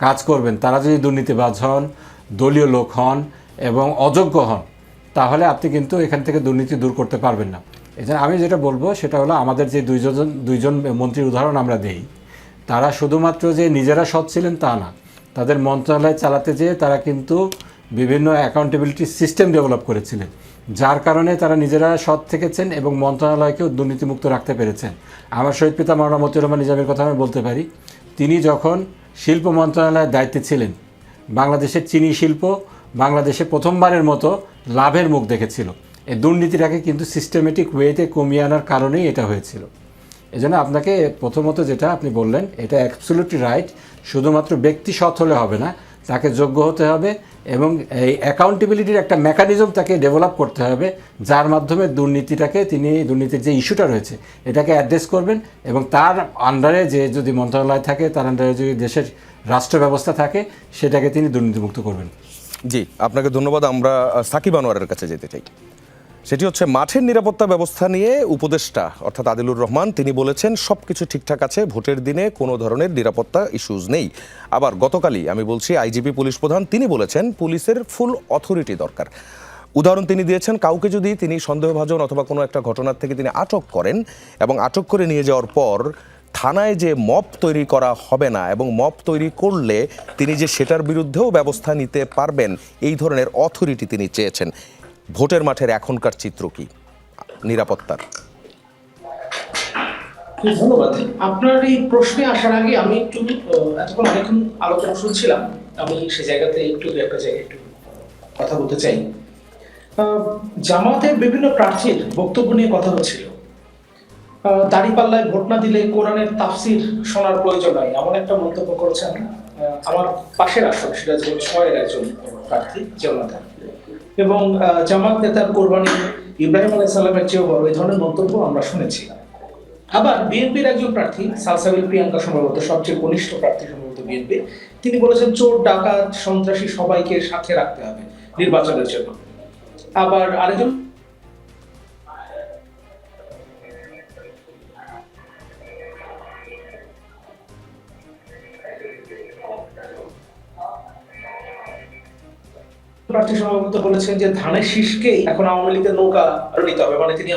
কাজ করবেন তারা যদি দুর্নীতিবাজ হন, দলীয় লোক হন এবং অযোগ্য হন, তাহলে আপনি কিন্তু এখান থেকে দুর্নীতি দূর করতে পারবেন না। এজন্য আমি যেটা বলবো সেটা হলো, আমাদের যে দুইজন মন্ত্রীর উদাহরণ আমরা দেই, তারা শুধুমাত্র যে নিজেরা সৎ ছিলেন তা না, তাদের মন্ত্রণালয় চালাতে যেয়ে তারা কিন্তু বিভিন্ন অ্যাকাউন্টেবিলিটি সিস্টেম ডেভেলপ করেছিলেন, যার কারণে তারা নিজেরা সৎ থেকেছেন এবং মন্ত্রণালয়কেও দুর্নীতিমুক্ত রাখতে পেরেছেন। আমার শহীদ পিতা মাওলানা মতিউর রহমান নিজামীর কথা আমি বলতে পারি। তিনি যখন শিল্প মন্ত্রণালয়ের দায়িত্বে ছিলেন, বাংলাদেশের চিনি শিল্প বাংলাদেশে প্রথমবারের মতো লাভের মুখ দেখেছিল। এই দুর্নীতিটাকে কিন্তু সিস্টেমেটিক ওয়েতে কমিয়ে আনার কারণেই এটা হয়েছিল। এজন্য আপনাকে প্রথমত যেটা আপনি বললেন, এটা অ্যাবসলিউটলি রাইট। শুধুমাত্র ব্যক্তি সৎ হলে হবে না, তাকে যোগ্য হতে হবে এবং এই অ্যাকাউন্টেবিলিটির একটা মেকানিজম তাকে ডেভেলপ করতে হবে, যার মাধ্যমে দুর্নীতির যে ইস্যুটা রয়েছে এটাকে অ্যাড্রেস করবেন এবং তার আন্ডারে যে যদি মন্ত্রণালয় থাকে, তার আন্ডারে যদি দেশের রাষ্ট্র ব্যবস্থা থাকে, সেটাকে তিনি দুর্নীতিমুক্ত করবেন। জি, আপনাকে ধন্যবাদ। আমরা সাকিব আনোয়ারের কাছে যেতে চাই। সেটি হচ্ছে মাঠের নিরাপত্তা ব্যবস্থা নিয়ে উপদেষ্টা অর্থাৎ আদিলুর রহমান তিনি বলেছেন সবকিছু ঠিকঠাক আছে, ভোটের দিনে কোনো ধরনের নিরাপত্তা ইস্যুজ নেই। আবার গতকালই আমি বলছি আইজিপি পুলিশ প্রধান তিনি বলেছেন পুলিশের ফুল অথরিটি দরকার। উদাহরণ তিনি দিয়েছেন, কাউকে যদি তিনি সন্দেহভাজন অথবা কোনো একটা ঘটনার থেকে তিনি আটক করেন এবং আটক করে নিয়ে যাওয়ার পর থানায় যে মব তৈরি করা হবে না এবং মব তৈরি করলে তিনি যে সেটার বিরুদ্ধেও ব্যবস্থা নিতে পারবেন, এই ধরনের অথরিটি তিনি চেয়েছেন। ভোটের মাঠের এখনকার চিত্র কি নিরাপত্তার? ধন্যবাদ। আপনার এই প্রশ্নে আসার আগে আমি একটু এতক্ষণ অনেকক্ষণ আলোচনা শুনছিলাম, আমি সে জায়গাতে একটু একটা জায়গায় একটু কথা বলতে চাই। জামাতের বিভিন্ন প্রার্থীর বক্তব্য নিয়ে কথা হচ্ছিল। দাঁড়িপাল্লায় ভোট না দিলে কোরআনের তাফসির শোনার প্রয়োজন নাই, এমন একটা মন্তব্য করেছেন আমার পাশের আসন সিরাজগঞ্জ শহরের একজন প্রার্থী জামাত, এবং জামাত নেতার কোরবানি ইব্রাহিম আলাইহিস সালামের চেয়েও বড়, এই ধরনের মন্তব্য আমরা শুনেছি। আবার বিএনপির একজন প্রার্থী সালসাবিল প্রিয়াঙ্কা, সম্ভবত সবচেয়ে কনিষ্ঠ প্রার্থী সম্ভবত বিএনপি, তিনি বলেছেন চোর ডাকাত সন্ত্রাসী সবাইকে সাথে রাখতে হবে নির্বাচনের জন্য। আবার আরেকজন প্রার্থী সম্ভবত বলেছেন যে ধানের শীষকেই এখন আওয়ামী লীগের নৌকা নিতে হবে, মানে তিনি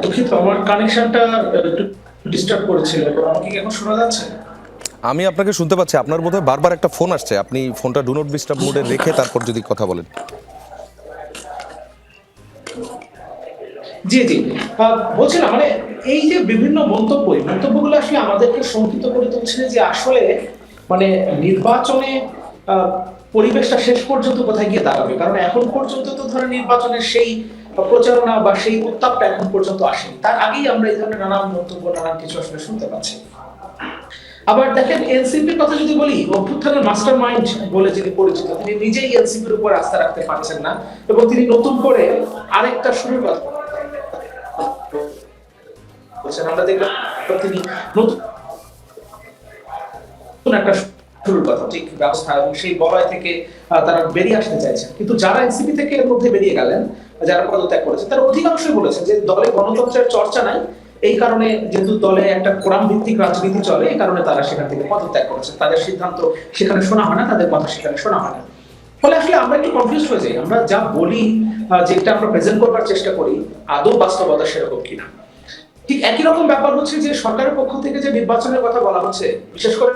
দুঃখিত, আমার কানেকশনটা একটু ডিস্টার্ব করেছিল। আমাকে কি এখন শোনা যাচ্ছে? আমি আপনাকে শুনতে পাচ্ছি, আপনার বোধহয় বারবার একটা ফোন আসছে, আপনি ফোনটা ডু নট ডিস্টার্ব মোডে রেখে তারপর যদি কথা বলেন। জি জি, বলছিলাম মানে এই যে বিভিন্ন মন্তব্যগুলো আসলে আমাদেরকে শঙ্কিত করে তুলছে যে আসলে মানে নির্বাচনে পরিবেশটা শেষ পর্যন্ত কোথায় গিয়ে দাঁড়াবে। কারণ এখন পর্যন্ত তো ধরেন নির্বাচনের সেই প্রচারণা বা সেই উত্তাপটা এখন পর্যন্ত আসেনি, তার আগেই আমরা এই ধরনের নানান মন্তব্য নানান কিছু আসলে শুনতে পাচ্ছি। আবার দেখেন এনসিপির কথা যদি বলি, অভ্যুত্থানের মাস্টার মাইন্ড বলে যিনি পরিচিত, তিনি নিজেই এনসিপির উপর আস্থা রাখতে পারছেন না এবং তিনি নতুন করে আরেকটা শুরুর কথা বলছেন। আমরা দেখলাম তিনি নতুন একটা শুরুর কথা, ঠিক ব্যবস্থা এবং সেই বলয় থেকে তারা বেরিয়ে আসতে চাইছেন। কিন্তু যারা এনসিপি থেকে এর মধ্যে বেরিয়ে গেলেন, যারা পদত্যাগ করেছেন, তারা অধিকাংশই বলেছেন যে দলে গণতন্ত্রের চর্চা নাই, এই কারণে যেহেতু দলে একটা কোরআন ভিত্তিক রাজনীতি চলে, এই কারণে তারা সেখান থেকে পদত্যাগ করেছেন। তাদের সিদ্ধান্ত সেখানে শোনা হয় না, তাদের কথা সেখানে শোনা হয় না। ফলে আসলে আমরা একটু কনফিউজ হয়ে যাই, আমরা যা বলি, যেটা আমরা প্রেজেন্ট করবার চেষ্টা করি, আদৌ বাস্তবতা সেরকম কিনা। ঠিক একই রকম ব্যাপার হচ্ছে যে সরকারের পক্ষ থেকে যে নির্বাচনের কথা বলা হচ্ছে, বিশেষ করে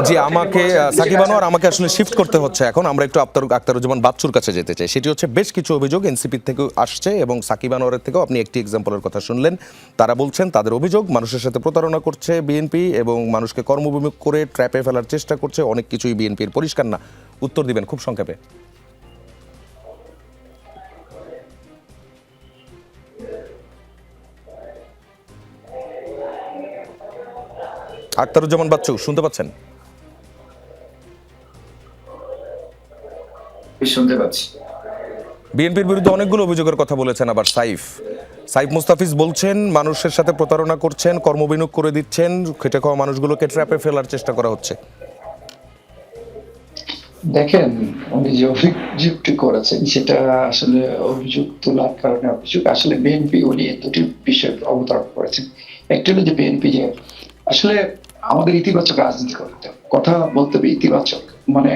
জি, আমাকে সাকিব আনোয়ার আমাকে আসলে শিফট করতে হচ্ছে এখন। আমরা একটু আখতারুজ্জামান বাচ্চুর কাছে যেতে চাই। সেটি হচ্ছে বেশ কিছু অভিযোগ এনসিপির থেকেও আসছে এবং সাকিব আনোয়ারের থেকেও আপনি একটি এক্সাম্পলের কথা শুনলেন। তারা বলছেন তাদের অভিযোগ মানুষের সাথে প্রতারণা করছে বিএনপি এবং মানুষকে কর্মবিমুখ করে ট্র্যাপে ফেলার চেষ্টা করছে। অনেক কিছুই বিএনপির পরিষ্কার না। উত্তর দিবেন খুব সংক্ষেপে। আখতারুজ্জামান বাচ্চু শুনতে পাচ্ছেন? শুনতে পাচ্ছি। বিএনপির বিরুদ্ধে অনেকগুলো অভিযোগের কথা বলেছেন আবার সাইফ মুস্তাফিজ বলছেন মানুষের সাথে প্রতারণা করছেন, কর্মবিমুখ করে দিচ্ছেন, খেটে খাওয়া মানুষগুলোকে ট্র্যাপে ফেলার চেষ্টা করা হচ্ছে। দেখেন, উনি যে অভিযোগটি করেছেন সেটা আসলে অভিযোগ তোলার কারণে অভিযোগ আসলে বিএনপি উনি দুটি বিষয় অবতারণ করেছেন। একটি হলো যে বিএনপি যে আসলে আমাদের ইতিবাচক রাজনীতি করতে কথা বলতে হবে, ইতিবাচক মানে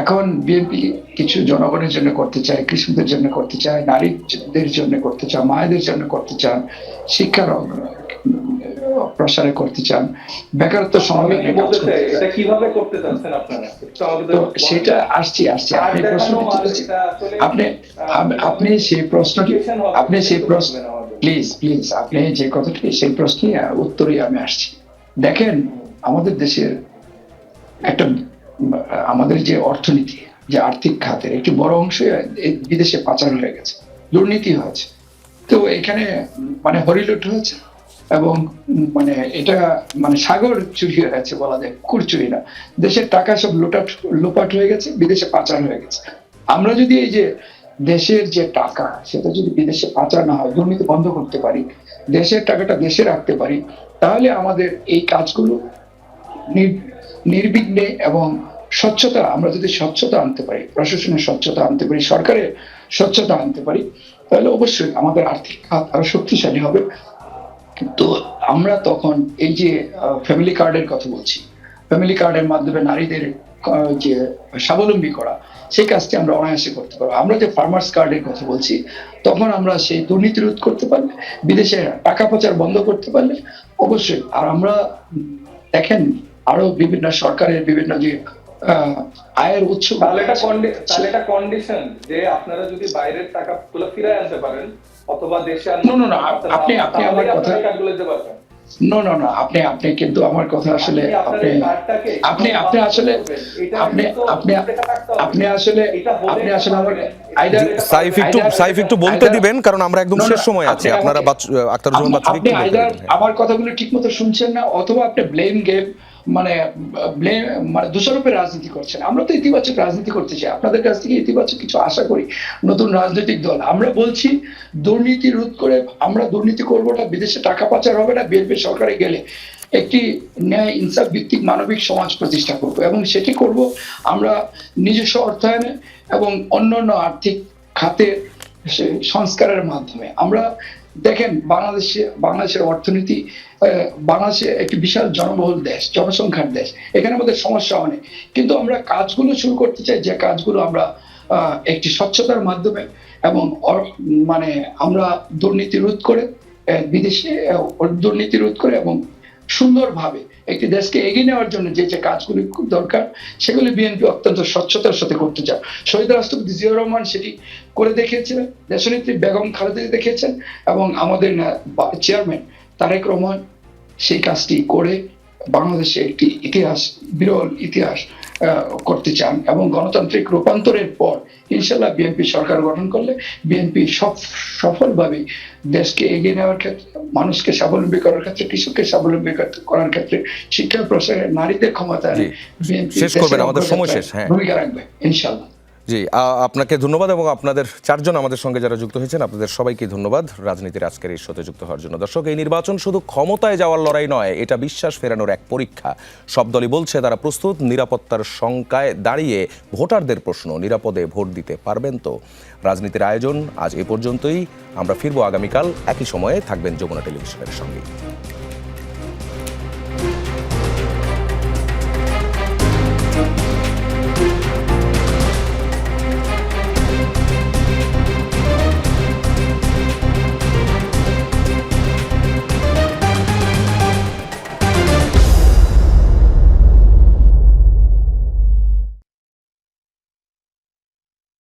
এখন বিএনপি কিছু জনগণের জন্য করতে চায়, কৃষকদের জন্য করতে চায়, নারীদের জন্য করতে চায়, মায়েদের জন্য করতে চান, শিক্ষার প্রসারে করতে চান, বেকারত্ব সমাধানে কিভাবে করতে চাচ্ছেন আপনারা? সেটা আসছি আপনি প্রশ্নটি তুলেছেন, আপনি সেই প্রশ্নটি প্লিজ আপনি যে কথাটি সেই প্রশ্নে উত্তরে আমি আসছি। দেখেন, আমাদের দেশের একটা আমাদের যে অর্থনীতি, যে আর্থিক খাতের একটি বড় অংশ বিদেশে পাচার হয়ে গেছে, দুর্নীতি হয়েছে। তো এখানে মানে হরিলুট হয়েছে এবং মানে এটা মানে সাগর চুরি হয়েছে বলা যায়, কুকুর চুরি না। দেশের টাকা সব লোপাট হয়ে গেছে, বিদেশে পাচার হয়ে গেছে। আমরা যদি এই যে দেশের যে টাকা সেটা যদি বিদেশে পাচার না হয়, দুর্নীতি বন্ধ করতে পারি, দেশের টাকাটা দেশে রাখতে পারি, তাহলে আমাদের এই কাজগুলো নির্বিঘ্নে এবং স্বচ্ছতা, আমরা যদি স্বচ্ছতা আনতে পারি, প্রশাসনের স্বচ্ছতা আনতে পারি, সরকারের স্বচ্ছতা আনতে পারি, তাহলে অবশ্যই আমাদের আর্থিক খাত আরো শক্তিশালী হবে। তো আমরা তখন এই যে ফ্যামিলি কার্ডের কথা বলছি, ফ্যামিলি কার্ডের মাধ্যমে নারীদের যে স্বাবলম্বী করা, সেই কাজটি আমরা অনায়াসে করতে পারবো। আমরা যে ফার্মার্স কার্ডের কথা বলছি, তখন আমরা সেই দুর্নীতি রোধ করতে পারলে, বিদেশে টাকা পাচার বন্ধ করতে পারলে অবশ্যই। আর আমরা দেখেন আরো বিভিন্ন সরকারের বিভিন্ন যে আয়ের উৎস, তাহলে এটা কন্ডিশন যে আপনারা যদি বাইরের টাকাগুলো ফিরিয়ে আনতে পারেন অথবা দেশে আপনি আমার কথা না, আপনি কিন্তু আমার কথা আসলে আপনি আসলে আমার সাইফ একটু বলতে দিবেন, কারণ আমরা একদম শেষ সময় আছি। আপনারা আখতারুজ্জামান বাচ্চু একটু বলতে দিবেন। আমার কথাগুলো ঠিক মতো শুনছেন না, অথবা আপনি ব্লেম গেম মানে দোষারোপের রাজনীতি করছেন। আমরা তো ইতিবাচক রাজনীতি করতে চাই, আপনাদের কাছ থেকে ইতিবাচক কিছু আশা করি। নতুন রাজনৈতিক দল আমরা বলছি দুর্নীতি রোধ করে, আমরা দুর্নীতি করবো না, বিদেশে টাকা পাচার হবে না, বিএনপি সরকারে গেলে একটি ন্যায় ইনসাফ ভিত্তিক মানবিক সমাজ প্রতিষ্ঠা করব, এবং সেটি করব আমরা নিজস্ব অর্থায়নে এবং অন্যান্য আর্থিক খাতের সংস্কারের মাধ্যমে। আমরা দেখেন বাংলাদেশের অর্থনীতি, বাংলাদেশে একটি বিশাল জনবহুল দেশ, জনসংখ্যার দেশ, এখানে আমাদের সমস্যা অনেক, কিন্তু আমরা কাজগুলো শুরু করতে চাই যে কাজগুলো আমরা একটি স্বচ্ছতার মাধ্যমে এবং আমরা দুর্নীতি রোধ করে, বিদেশে দুর্নীতি রোধ করে এবং সুন্দরভাবে একটি দেশকে এগিয়ে নেওয়ার জন্য যে যে কাজগুলি খুব দরকার, সেগুলি বিএনপি অত্যন্ত স্বচ্ছতার সাথে করতে চায়। শহীদ রাষ্ট্রপতি জিয়াউর রহমান সেটি করে দেখিয়েছিলেন, দেশনেত্রী বেগম খালেদা দেখিয়েছেন, এবং আমাদের চেয়ারম্যান তারেক রহমান সেই কাজটি করে বাংলাদেশে একটি ইতিহাস, বিরল ইতিহাস করতে চান। এবং গণতান্ত্রিক রূপান্তরের পর ইনশাল্লাহ বিএনপি সরকার গঠন করলে বিএনপি সফলভাবে দেশকে এগিয়ে নেওয়ার ক্ষেত্রে, মানুষকে স্বাবলম্বী করার ক্ষেত্রে, কৃষককে স্বাবলম্বী করার ক্ষেত্রে, শিক্ষা প্রসারে, নারীদের ক্ষমতায় বিএনপি ভূমিকা রাখবে ইনশাল্লাহ। জি, আপনাকে ধন্যবাদ, এবং আপনাদের চারজন আমাদের সঙ্গে যারা যুক্ত হয়েছেন আপনাদের সবাইকে ধন্যবাদ রাজনীতির আজকের এই শোতে যুক্ত হওয়ার জন্য। দর্শক, এই নির্বাচন শুধু ক্ষমতায় যাওয়ার লড়াই নয়, এটা বিশ্বাস ফেরানোর এক পরীক্ষা। সব দলই বলছে তারা প্রস্তুত। নিরাপত্তার শঙ্কায় দাঁড়িয়ে ভোটারদের প্রশ্ন, নিরাপদে ভোট দিতে পারবেন তো? রাজনীতির আয়োজন আজ এ পর্যন্তই। আমরা ফিরবো আগামীকাল একই সময়ে। থাকবেন যমুনা টেলিভিশনের সঙ্গে।